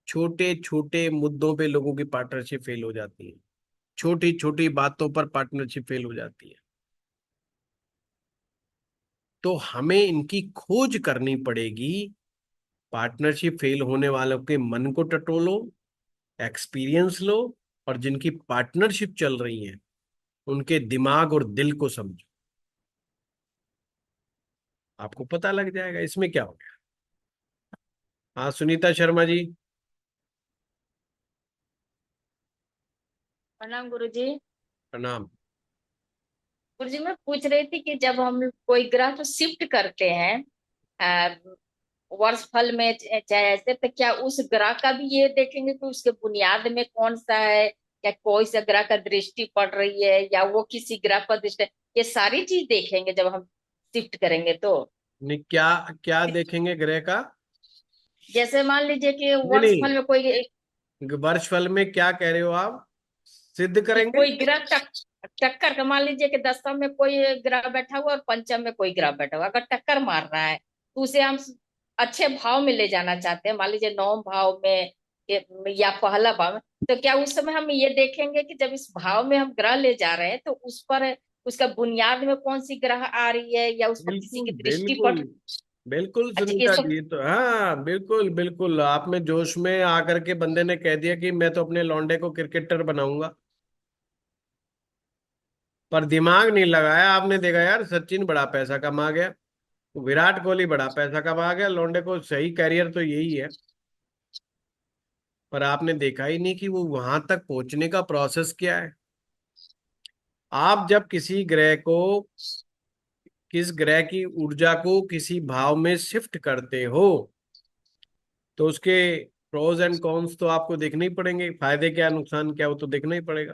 छोटे छोटे मुद्दों पे लोगों की पार्टनरशिप फेल हो जाती है, छोटी छोटी बातों पर पार्टनरशिप फेल हो जाती है। तो हमें इनकी खोज करनी पड़ेगी। पार्टनरशिप फेल होने वालों के मन को टटोलो, एक्सपीरियंस लो, और जिनकी पार्टनरशिप चल रही है उनके दिमाग और दिल को समझो। आपको पता लग जाएगा इसमें क्या हो गया। हाँ सुनीता शर्मा जी। प्रणाम गुरुजी। प्रणाम। गुरुजी मैं पूछ रही थी कि जब हम कोई ग्रह को शिफ्ट करते हैं अ, वर्ष फल में चाहे ऐसे, तो क्या उस ग्रह का भी ये देखेंगे कि उसके बुनियाद में कौन सा है, या कोई सा ग्रह का दृष्टि पड़ रही है, या वो किसी ग्रह पर दृष्टि, ये सारी चीज देखेंगे जब हम शिफ्ट करेंगे तो? नहीं, क्या क्या देखेंगे ग्रह का? जैसे मान लीजिए कि नहीं वर्ष फल नहीं, में कोई वर्षफल में क्या कह रहे हो आप, सिद्ध कि करेंगे? कोई ग्रह टक्कर का, मान लीजिए कि दसम में कोई ग्रह बैठा हुआ और पंचम में कोई ग्रह बैठा हुआ, अगर टक्कर मार रहा है तो उसे हम अच्छे भाव में ले जाना चाहते हैं, मान लीजिए नौम भाव में या पहला भाव में। तो क्या उस समय हम ये देखेंगे कि जब इस भाव में हम ग्रह ले जा रहे हैं तो उस पर उसका बुनियाद में कौन सी ग्रह आ रही है, या उस पर किसी बिल्कुल की दृष्टि बिल्कुल पड़? बिल्कुल अच्छा सुनीता इसको जी, तो हाँ बिल्कुल बिल्कुल, आप में जोश में आकर के बंदे ने कह दिया कि मैं तो अपने लौंडे को क्रिकेटर बनाऊंगा, पर दिमाग नहीं लगाया आपने। देखा यार, सचिन बड़ा पैसा कमा गया, विराट कोहली बड़ा पैसा कमा गया, लौंडे को सही कैरियर तो यही है, पर आपने देखा ही नहीं कि वो वहां तक पहुंचने का प्रोसेस क्या है। आप जब किसी ग्रह को, किस ग्रह की ऊर्जा को किसी भाव में शिफ्ट करते हो, तो उसके प्रोज एंड कॉन्स तो आपको देखने ही पड़ेंगे, फायदे क्या नुकसान क्या वो तो देखना ही पड़ेगा।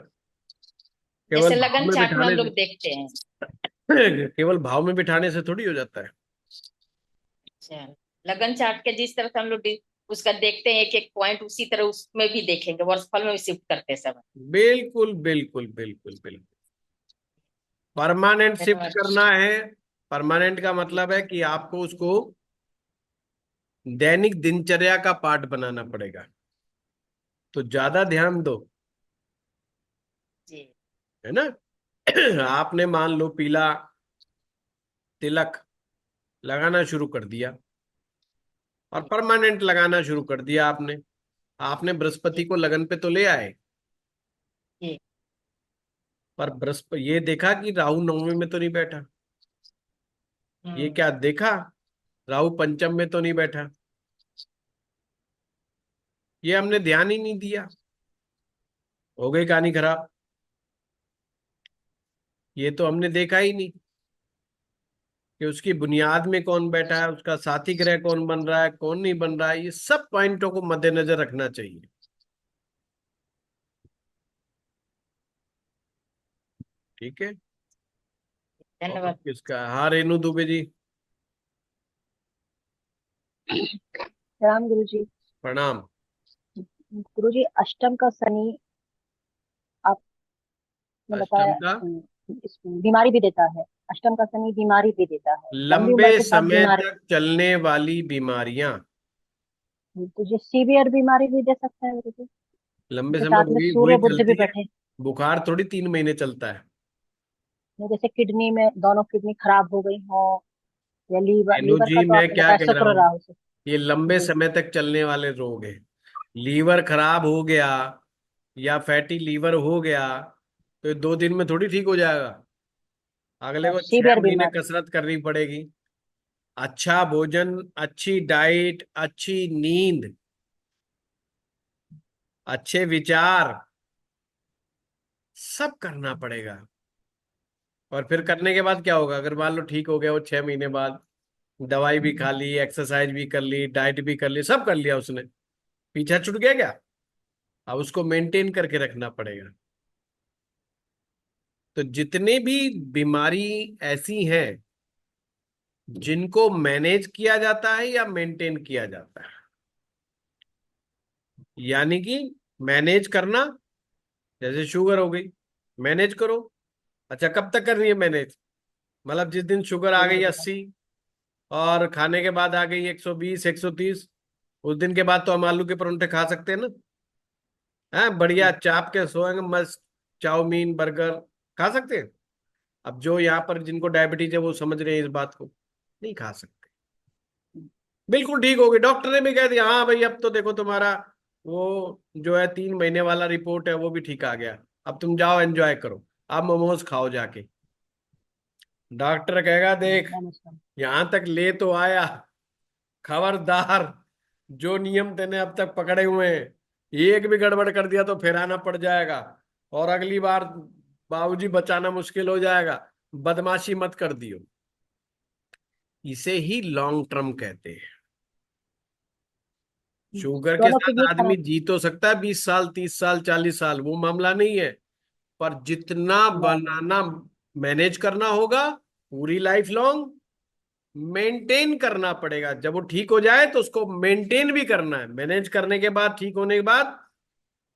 केवल जैसे भाव लगन में चार्ट में हम बिठाने लोग से देखते हैं। केवल भाव में बिठाने से थोड़ी हो जाता है। अच्छा, लगन चार्ट के जिस तरह से हम लोग उसका देखते हैं एक एक पॉइंट, उसी तरह उसमें भी देखेंगे वर्षफल में भी शिफ्ट करते समय। बिल्कुल बिल्कुल बिल्कुल बिल्कुल। परमानेंट शिफ्ट धन्यवाद। करना है। परमानेंट का मतलब है कि आपको उसको दैनिक दिनचर्या का पार्ट बनाना पड़ेगा, तो ज्यादा ध्यान दो, जी। है ना। आपने मान लो पीला तिलक लगाना शुरू कर दिया और जी। परमानेंट लगाना शुरू कर दिया आपने। आपने बृहस्पति जी। को लगन पे तो ले आए, जी। पर बृहस्पति ये देखा कि राहु नवमी में तो नहीं बैठा। ये हम्म। क्या देखा, राहु पंचम में तो नहीं बैठा। ये हमने ध्यान ही नहीं दिया, हो गई कहानी खराब। ये तो हमने देखा ही नहीं कि उसकी बुनियाद में कौन बैठा है, उसका साथी ग्रह कौन बन रहा है कौन नहीं बन रहा है। ये सब पॉइंटों को मद्देनजर रखना चाहिए। ठीक है। और धन्यवाद। किसका, हाँ रेनू दुबे जी। राम गुरु जी। प्रणाम। गुरु जी, अष्टम का शनि आपने बताया अष्टम का बीमारी भी देता है। अष्टम का शनि बीमारी भी देता है, लंबी लंबे उम्र के साथ समय बीमारी। तक चलने वाली बीमारियां। तो ये सीवियर बीमारी भी दे सकता है गुरु जी। लंबे इसके समय साथ में वही वही सूर्य बुध भी चलती है। बैठे। बुखार थोड़ी 3 महीने चलता है। जैसे किडनी में दोनों किडनी खराब हो गई हो, या लीवर रेनू लीवर जी का तो मैं आपने क्या बताया कह रहा शुक्र हूँ, राहु से। ये लंबे जी। समय तक चलने वाले रोग है। लीवर खराब हो गया या फैटी लीवर हो गया तो ये 2 दिन में थोड़ी ठीक हो जाएगा। अगले और को छह सीवियर महीने बीमारी। कसरत करनी पड़ेगी। अच्छा भोजन, अच्छी डाइट, अच्छी नींद, अच्छे विचार, सब करना पड़ेगा। और फिर करने के बाद क्या होगा, अगर मान लो ठीक हो गया वो 6 महीने बाद, दवाई भी खा ली, एक्सरसाइज भी कर ली, डाइट भी कर ली, सब कर लिया उसने, पीछा छूट गया क्या। अब उसको मेंटेन करके रखना पड़ेगा। तो जितने भी बीमारी ऐसी हैं जिनको मैनेज किया जाता है या मेंटेन किया जाता है, यानी कि मैनेज करना, जैसे शुगर हो गई, मैनेज करो। अच्छा कब तक करनी है मैनेज, मतलब जिस दिन शुगर आ शुगर गई भी 80 और खाने के बाद आ गई 120 130, उस दिन के बाद तो हम आलू के परोंठे खा सकते हैं ना। हैं बढ़िया चाप के सोएंगे मस्त, चाउमीन बर्गर खा सकते हैं। अब जो यहाँ पर जिनको डायबिटीज है वो समझ रहे हैं इस बात को, नहीं खा सकते। बिल्कुल ठीक हो गई, डॉक्टर ने भी कह दिया हाँ भाई अब तो देखो तुम्हारा वो जो है 3 महीने वाला रिपोर्ट है वो भी ठीक आ गया, अब तुम जाओ एंजॉय करो, अब मोमोज खाओ जाके। डॉक्टर कहेगा देख नमस्कार। यहां तक ले तो आया, खबरदार, जो नियम तेने अब तक पकड़े हुए हैं एक भी गड़बड़ कर दिया तो फिर आना पड़ जाएगा, और अगली बार बाबूजी बचाना मुश्किल हो जाएगा, बदमाशी मत कर दियो। इसे ही लॉन्ग टर्म कहते हैं। शुगर के दोनों साथ किडनी आदमी खराब। जी तो सकता है 20 साल 30 साल 40 साल, वो मामला नहीं है। पर जितना बनाना, मैनेज करना होगा पूरी लाइफ लॉन्ग, मेंटेन करना पड़ेगा। जब वो ठीक हो जाए तो उसको मेंटेन भी करना है, मैनेज करने के बाद, ठीक होने के बाद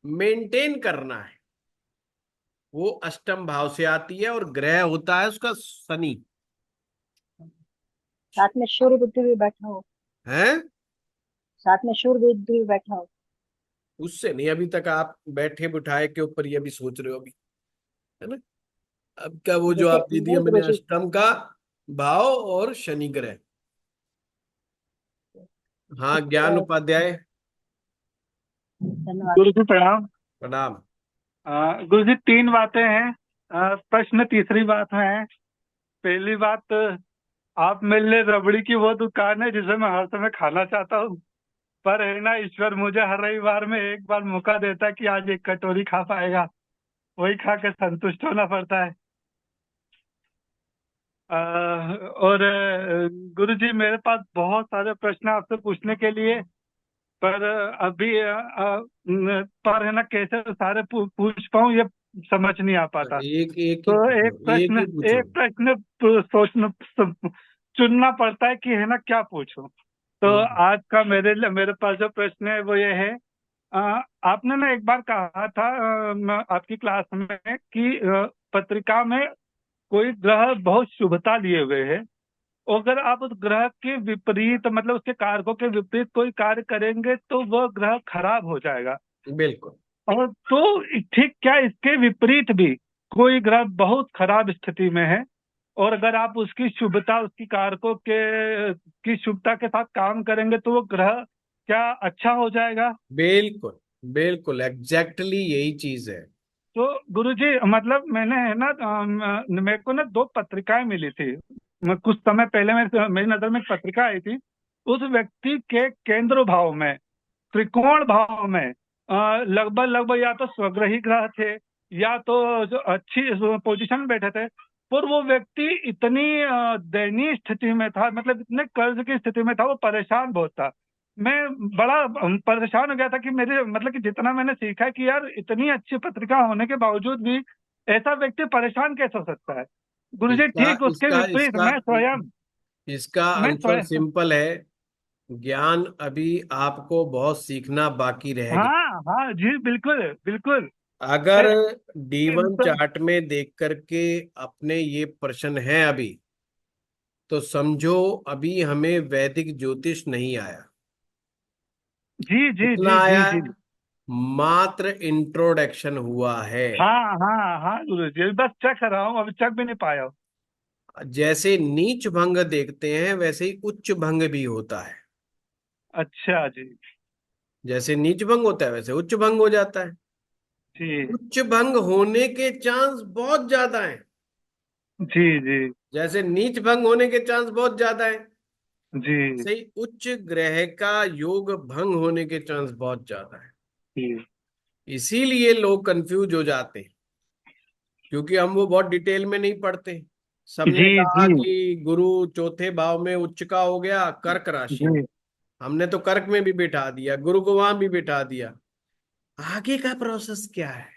मेंटेन करना है। वो अष्टम भाव से आती है और ग्रह होता है उसका शनि। साथ में सूर्य बुध भी बैठा हो। है साथ में सूर्य बुध भी बैठा हो। उससे नहीं, अभी तक आप बैठे बिठाए के ऊपर ये भी सोच रहे हो अभी, है ना। अब क्या वो जो जैसे आप दे दिया नहीं गुरु मैंने जी। अष्टम का भाव और शनि ग्रह। हाँ ज्ञान अ, उपाध्याय। धन्यवाद। गुरु जी प्रणाम। प्रणाम। गुरु जी 3 बातें हैं। प्रश्न तीसरी बात में है। पहली बात, आप मेरे लिए रबड़ी की वो दुकान है जिसे मैं हर समय खाना चाहता हूँ, पर है ना ईश्वर मुझे हर रविवार में एक बार मौका देता है कि आज एक कटोरी खा पाएगा, वही खा के संतुष्ट होना पड़ता है। और गुरु जी मेरे पास बहुत सारे प्रश्न आपसे पूछने के लिए, पर अभी पर है ना कैसे सारे पूछ पाऊं ये समझ नहीं आ पाता। एक एक ही तो पूछो, एक ही पूछो। एक प्रश्न सोचना चुनना पड़ता है कि है ना क्या पूछूं। तो हम्म, आज का मेरे पास जो प्रश्न है वो ये है। अ, आपने ना एक बार कहा था आपकी क्लास में कि पत्रिका में कोई ग्रह बहुत शुभता लिए हुए है। अगर आप उस ग्रह के विपरीत मतलब उसके कारकों के विपरीत कोई कार्य करेंगे तो वह ग्रह खराब हो जाएगा। बिल्कुल। और तो ठीक क्या इसके विपरीत भी कोई ग्रह बहुत खराब स्थिति में है और अगर आप उसकी शुभता उसकी कारकों के की शुभता के साथ काम करेंगे तो वो ग्रह क्या अच्छा हो जाएगा। बिल्कुल बिल्कुल एग्जैक्टली यही चीज है। तो गुरुजी मतलब मैंने है ना मेरे को ना दो पत्रिकाएं मिली थी। कुछ समय पहले मेरी नजर में एक पत्रिका आई थी। उस व्यक्ति के केंद्र भाव में त्रिकोण भाव में लगभग लगभग या तो स्वग्रही ग्रह थे या तो जो अच्छी पोजीशन में बैठे थे। पर वो व्यक्ति इतनी दयनीय स्थिति में था मतलब इतने कर्ज की स्थिति में था वो परेशान बहुत था। मैं बड़ा परेशान हो गया था कि मेरे मतलब कि जितना मैंने सीखा है कि यार इतनी अच्छी पत्रिका होने के बावजूद भी ऐसा व्यक्ति परेशान कैसे हो सकता है। गुरुजी इसका ठीक उसके इसका विपरीत इसका इसका मैं आंसर स्वयं सिंपल है। ज्ञान अभी आपको बहुत सीखना बाकी रह गया। हाँ हाँ जी बिल्कुल बिल्कुल। अगर ए, D1 चार्ट में देख करके अपने ये प्रश्न है अभी, तो समझो अभी हमें वैदिक ज्योतिष नहीं आया। जी जी कितना जी जी आया जी। है? मात्र इंट्रोडक्शन हुआ है। हाँ हाँ हाँ गुरु जी बस चेक कर रहा हूँ अभी चेक भी नहीं पाया हूँ। जैसे नीच भंग देखते हैं वैसे ही उच्च भंग भी होता है। अच्छा जी। जैसे नीच भंग होता है वैसे उच्च भंग हो जाता है। जी उच्च भंग होने के चांस बहुत ज्यादा हैं। जी जी जैसे नीच भंग होने के चांस बहुत ज्यादा है, जी सही उच्च ग्रह का योग भंग होने के चांस बहुत ज्यादा है। जी इसीलिए लोग कंफ्यूज हो जाते हैं, क्योंकि हम वो बहुत डिटेल में नहीं पढ़ते। सबने जी कहा जी कि गुरु चौथे भाव में उच्च का हो गया कर्क राशि में, जी हमने तो कर्क में भी बिठा दिया, गुरु को वहां भी बिठा दिया। आगे का प्रोसेस क्या है?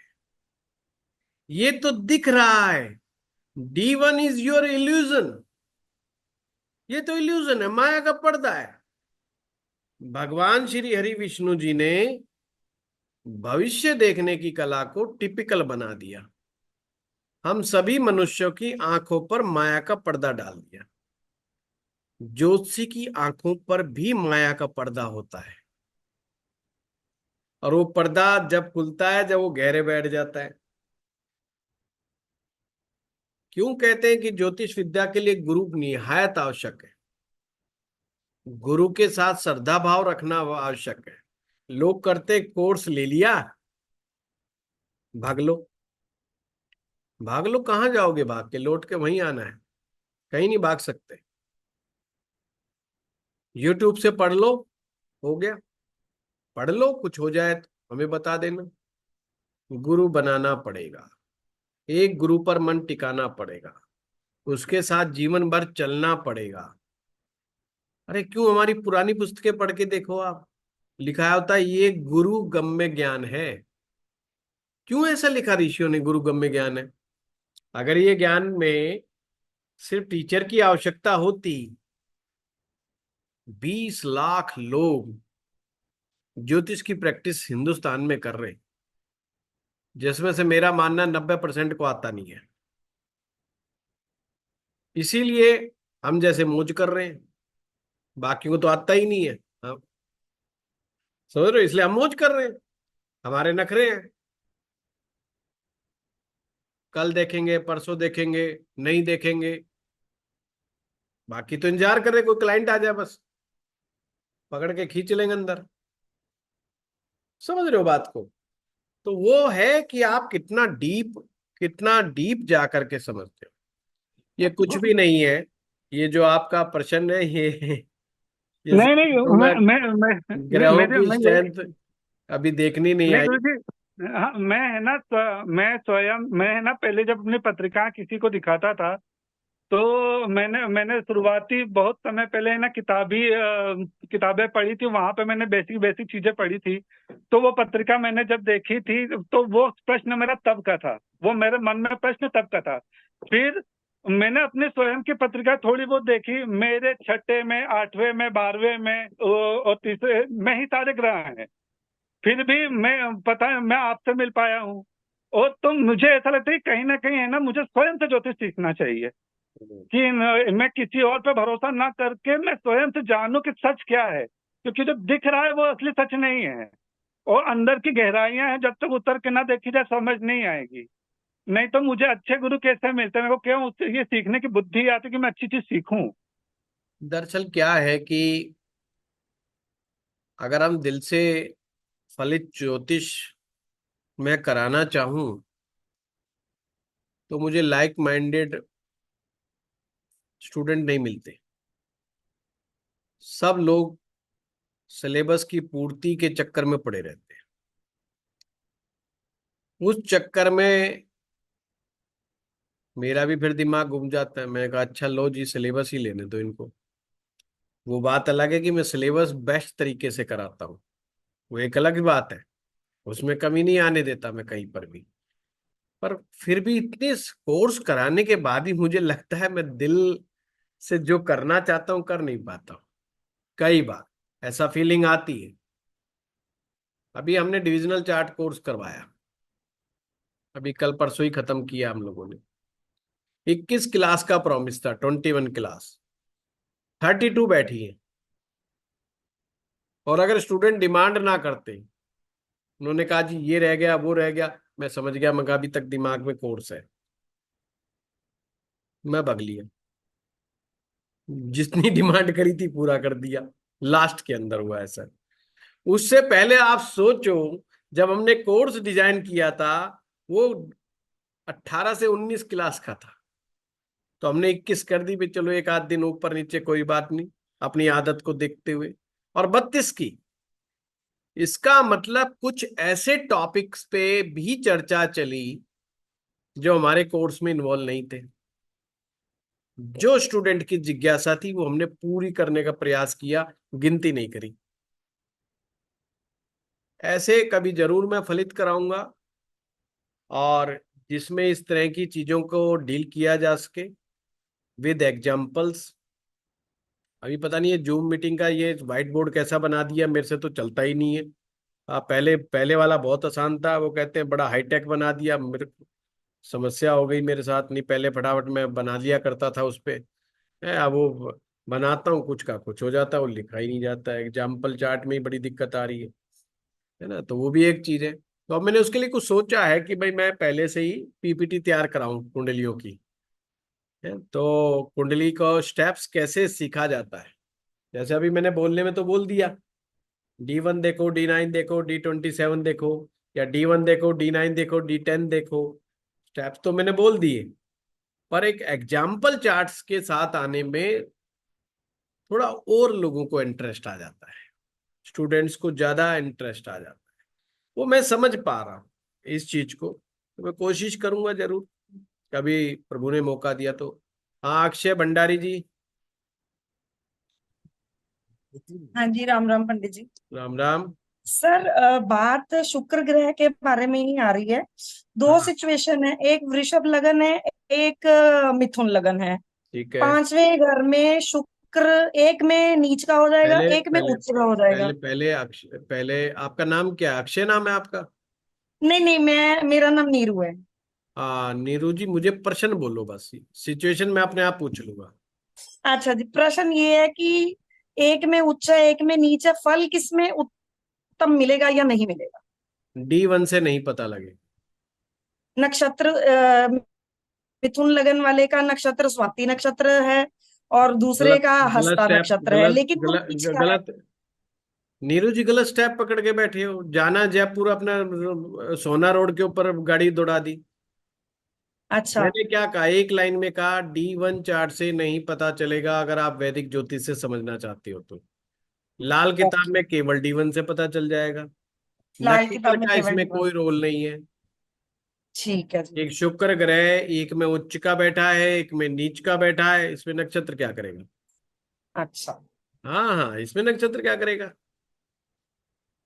ये तो दिख रहा है। D1 is your illusion. ये तो इल्यूजन है, माया का पर्दा है। भगवान श्री हरि विष्णु जी ने भविष्य देखने की कला को टिपिकल बना दिया। हम सभी मनुष्यों की आंखों पर माया का पर्दा डाल दिया। ज्योतिषी की आंखों पर भी माया का पर्दा होता है, और वो पर्दा जब खुलता है जब वो गहरे बैठ जाता है। क्यों कहते हैं कि ज्योतिष विद्या के लिए गुरु निहायत आवश्यक है। गुरु के साथ श्रद्धा भाव रखना आवश्यक है। लोग करते कोर्स ले लिया, भाग लो। भाग लो कहाँ जाओगे? भाग के लौट के वहीं आना है, कहीं नहीं भाग सकते। यूट्यूब से पढ़ लो, हो गया। पढ़ लो, कुछ हो जाए तो हमें बता देना। गुरु बनाना पड़ेगा, एक गुरु पर मन टिकाना पड़ेगा, उसके साथ जीवन भर चलना पड़ेगा। अरे क्यों? हमारी पुरानी पुस्तकें पढ़ के देखो आप, लिखा होता है ये गुरु गम्य ज्ञान है। क्यों ऐसा लिखा ऋषियों ने गुरु गम्य ज्ञान है? अगर ये ज्ञान में सिर्फ टीचर की आवश्यकता होती, 20 लाख लोग ज्योतिष की प्रैक्टिस हिंदुस्तान में कर रहे हैं, जिसमें से मेरा मानना 90% को आता नहीं है। इसीलिए हम जैसे मौज कर रहे हैं, बाकियों को तो आता ही नहीं है। हाँ, समझ रहे हो? इसलिए हम मौज कर रहे हैं, हमारे नखरे हैं। कल देखेंगे, परसों देखेंगे, नहीं देखेंगे। बाकी तो इंतजार कर रहे, कोई क्लाइंट आ जाए बस पकड़ के खींच लेंगे अंदर। समझ रहे हो बात को? तो वो है कि आप कितना डीप जा करके समझते हो। ये कुछ भी नहीं है। ये जो आपका प्रश्न है, ये नहीं नहीं तो मैं ग्रहों मेरे की मैं यही स्ट्रेंथ अभी देखनी नहीं नहीं आई। गुरु जी। हाँ, मैं है ना मैं स्वयं मैं है ना पहले जब अपनी पत्रिका किसी को दिखाता था तो मैंने मैंने शुरुआती बहुत समय पहले ना किताबें पढ़ी थी, वहां पे मैंने बेसिक बेसिक चीजें पढ़ी थी। तो वो पत्रिका मैंने जब देखी थी तो वो प्रश्न मेरा तब का था, वो मेरे मन में प्रश्न तब का था। फिर मैंने अपने स्वयं की पत्रिका थोड़ी बहुत देखी, मेरे छठे में, आठवें में, 12वें में और तीसरे में ही सारे ग्रह हैं। फिर भी मैं आपसे मिल पाया हूँ। और तो मुझे ऐसा लगता है कि कहीं ना कहीं है ना, मुझे स्वयं से ज्योतिष सीखना चाहिए कि मैं किसी और पे भरोसा ना करके मैं स्वयं से जानूं कि सच क्या है, क्योंकि जो दिख रहा है वो असली सच नहीं है। और अंदर की गहराइयां हैं, जब तक उतर के ना देखी जाए समझ नहीं आएगी। नहीं तो मुझे अच्छे गुरु कैसे मिलते हैं, मेरे को क्यों उससे ये सीखने की बुद्धि आती कि मैं अच्छी चीज सीखूं। दरअसल क्या है कि अगर हम दिल से फलित ज्योतिष में कराना चाहूं तो मुझे लाइक माइंडेड स्टूडेंट नहीं मिलते। सब लोग सिलेबस की पूर्ति के चक्कर में पड़े रहते हैं। उस चक्कर में मेरा भी फिर दिमाग घूम जाता है। मैंने कहा अच्छा लो जी, सिलेबस ही लेने दो इनको। वो बात अलग है कि मैं सिलेबस बेस्ट तरीके से कराता हूँ, वो एक अलग बात है, उसमें कमी नहीं आने देता मैं कहीं पर भी। पर फिर भी इतने कोर्स कराने के बाद ही मुझे लगता है मैं दिल से जो करना चाहता हूँ कर नहीं पाता हूँ। कई बार ऐसा फीलिंग आती है। अभी हमने डिविजनल चार्ट कोर्स करवाया, अभी कल परसों ही खत्म किया हम लोगों ने। 21 क्लास का प्रॉमिस था, 21 क्लास, 32 बैठी है। और अगर स्टूडेंट डिमांड ना करते, उन्होंने कहा जी ये रह गया वो रह गया, मैं समझ गया मगर अभी तक दिमाग में कोर्स है, मैं भग लिया। जितनी डिमांड करी थी पूरा कर दिया, लास्ट के अंदर हुआ ऐसा। उससे पहले आप सोचो, जब हमने कोर्स डिजाइन किया था वो 18 से 19 क्लास का था, तो हमने 21 कर दी भी, चलो एक आध दिन ऊपर नीचे कोई बात नहीं, अपनी आदत को देखते हुए। और 32 की। इसका मतलब कुछ ऐसे टॉपिक्स पे भी चर्चा चली जो हमारे कोर्स में इन्वॉल्व नहीं थे। जो स्टूडेंट की जिज्ञासा थी वो हमने पूरी करने का प्रयास किया, गिनती नहीं करी। ऐसे कभी जरूर मैं फलित कराऊंगा, और जिसमें इस तरह की चीजों को डील किया जा सके विद एग्जाम्पल्स। अभी पता नहीं है जूम मीटिंग का ये व्हाइट बोर्ड कैसा बना दिया, मेरे से तो चलता ही नहीं है। पहले पहले वाला बहुत आसान था, वो कहते हैं बड़ा हाईटेक बना दिया। मेरे समस्या हो गई मेरे साथ, नहीं पहले फटाफट मैं बना दिया करता था उस पे। अब वो बनाता हूँ कुछ का कुछ हो जाता है, वो लिखा ही नहीं जाता है। एग्जाम्पल चार्ट में ही बड़ी दिक्कत आ रही है ना। तो वो भी एक चीज है। तो अब मैंने उसके लिए कुछ सोचा है कि भाई मैं पहले से ही पीपीटी तैयार कराऊं कुंडलियों की, है तो कुंडली को स्टेप्स कैसे सीखा जाता है। जैसे अभी मैंने बोलने में तो बोल दिया, D1 देखो, D9 देखो, D27 देखो, या D1 देखो, D9 देखो, D10 देखो। स्टेप्स तो मैंने बोल दिए, पर एक एग्जाम्पल चार्ट्स के साथ आने में थोड़ा और लोगों को इंटरेस्ट आ जाता है, स्टूडेंट्स को ज्यादा इंटरेस्ट आ जाता है। वो मैं समझ पा रहा हूँ इस चीज को, तो मैं कोशिश करूंगा जरूर, कभी प्रभु ने मौका दिया तो। हाँ, अक्षय भंडारी जी। हाँ जी, राम राम पंडित जी। राम राम। सर, बात शुक्र ग्रह के बारे में ही आ रही है। दो हाँ, सिचुएशन है, एक वृषभ लगन है, एक मिथुन लगन है। ठीक है। 5वें घर में शुक्र, एक में नीच का हो जाएगा, पहले एक में पहले उच्च का हो जाएगा। पहले अक्षय, पहले आपका नाम क्या है? अक्षय नाम है आपका? नहीं नहीं, मेरा नाम नीरू है। नीरू जी, मुझे प्रश्न बोलो बस, सिचुएशन मैं अपने आप पूछ लूंगा। अच्छा जी, प्रश्न ये है कि एक में उच्च है, एक में नीच है, फल किसमें उत्तम मिलेगा या नहीं मिलेगा? D1 से नहीं पता लगे। नक्षत्र, मिथुन लगन वाले का नक्षत्र स्वाति नक्षत्र है और दूसरे गलत का गलत हस्ता स्टेप, नक्षत्र है, गलत लेकिन वो गलत नीच का है। गलत। नीरू जी गलत स्टेप पकड़ के बैठे हो। जाना जयपुर, अपना सोना रोड के ऊपर गाड़ी दौड़ा दी। अच्छा। मैंने क्या कहा, एक लाइन में कहा D1 चार्ट से नहीं पता चलेगा अगर आप वैदिक ज्योतिष से समझना चाहते हो तो। लाल किताब ओके। में केवल D1 से पता चल जाएगा। लाल नक्षत्र किताब में का केवल इसमें D1। कोई रोल नहीं है। ठीक है जी। एक शुक्र ग्रह, एक में उच्च का बैठा है, एक में नीच का बैठा है, इसमें नक्षत्र क्या करेगा? अच्छा। हाँ हाँ, इसमें नक्षत्र क्या करेगा?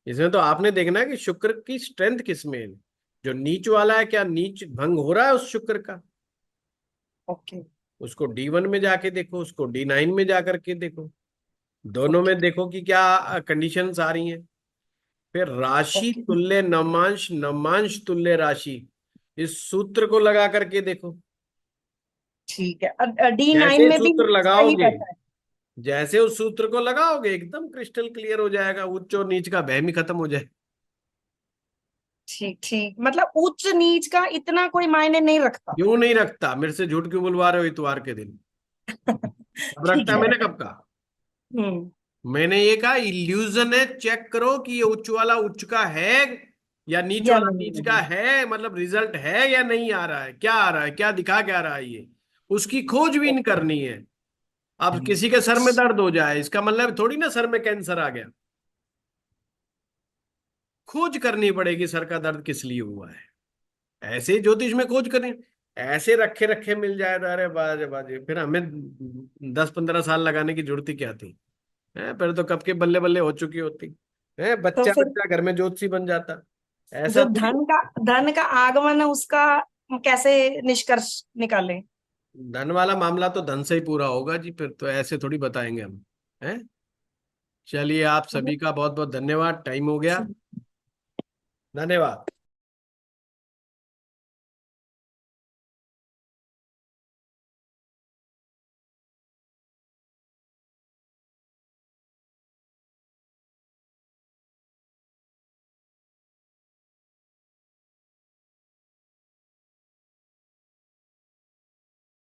इसमें तो आपने देखना है कि शुक्र की स्ट्रेंथ किसमें है। जो नीच वाला है, क्या नीच भंग हो रहा है उस शुक्र का? ओके। उसको D1 में जाके देखो, उसको D9 में जाकर के देखो, दोनों ओके। में देखो कि क्या कंडीशंस आ रही हैं। फिर राशि ओके। तुल्य नवमांश, नवमांश तुल्य राशि, इस सूत्र को लगा करके देखो। ठीक है, D9 जैसे में भी सूत्र नीच का ही लगाओगे, बैठा है। जैसे उस सूत्र को लगाओगे, एकदम क्रिस्टल क्लियर हो जाएगा, उच्च और नीच का वहम ही खत्म हो जाए। ठीक ठीक, मतलब उच्च नीच का इतना कोई मायने नहीं रखता। क्यों नहीं रखता? मेरे से झूठ क्यों बुलवा रहे हो इतवार के दिन? अब ठीक रखता है, है। मैंने कब कहा? हम्म। मैंने ये कहा इल्यूजन है, चेक करो कि ये उच्च वाला उच्च का है या नीच या वाला नहीं नीच का नहीं। है, मतलब रिजल्ट है या नहीं आ रहा है, क्या आ रहा है, क्या दिखा क्या रहा है, ये उसकी खोजबीन करनी है। अब किसी के सर में दर्द हो जाए, इसका मतलब थोड़ी ना सर में कैंसर आ गया। खोज करनी पड़ेगी सर का दर्द किस लिए हुआ है। ऐसे ही ज्योतिष में खोज करनी। ऐसे रखे रखे मिल जाए तो अरे बाजे बाजे, फिर हमें 10-15 साल लगाने की जरूरत ही क्या थी? है, फिर तो कब के बल्ले बल्ले हो चुकी होती है, तो बच्चा फिर बच्चा घर में ज्योतिषी बन जाता। ऐसा जो थोड़ी। धन का आगमन है उसका कैसे निष्कर्ष निकाले? धन वाला मामला तो धन से ही पूरा होगा जी, फिर तो ऐसे थोड़ी बताएंगे हम। हैं? चलिए, आप सभी का बहुत बहुत धन्यवाद, टाइम हो गया। धन्यवाद।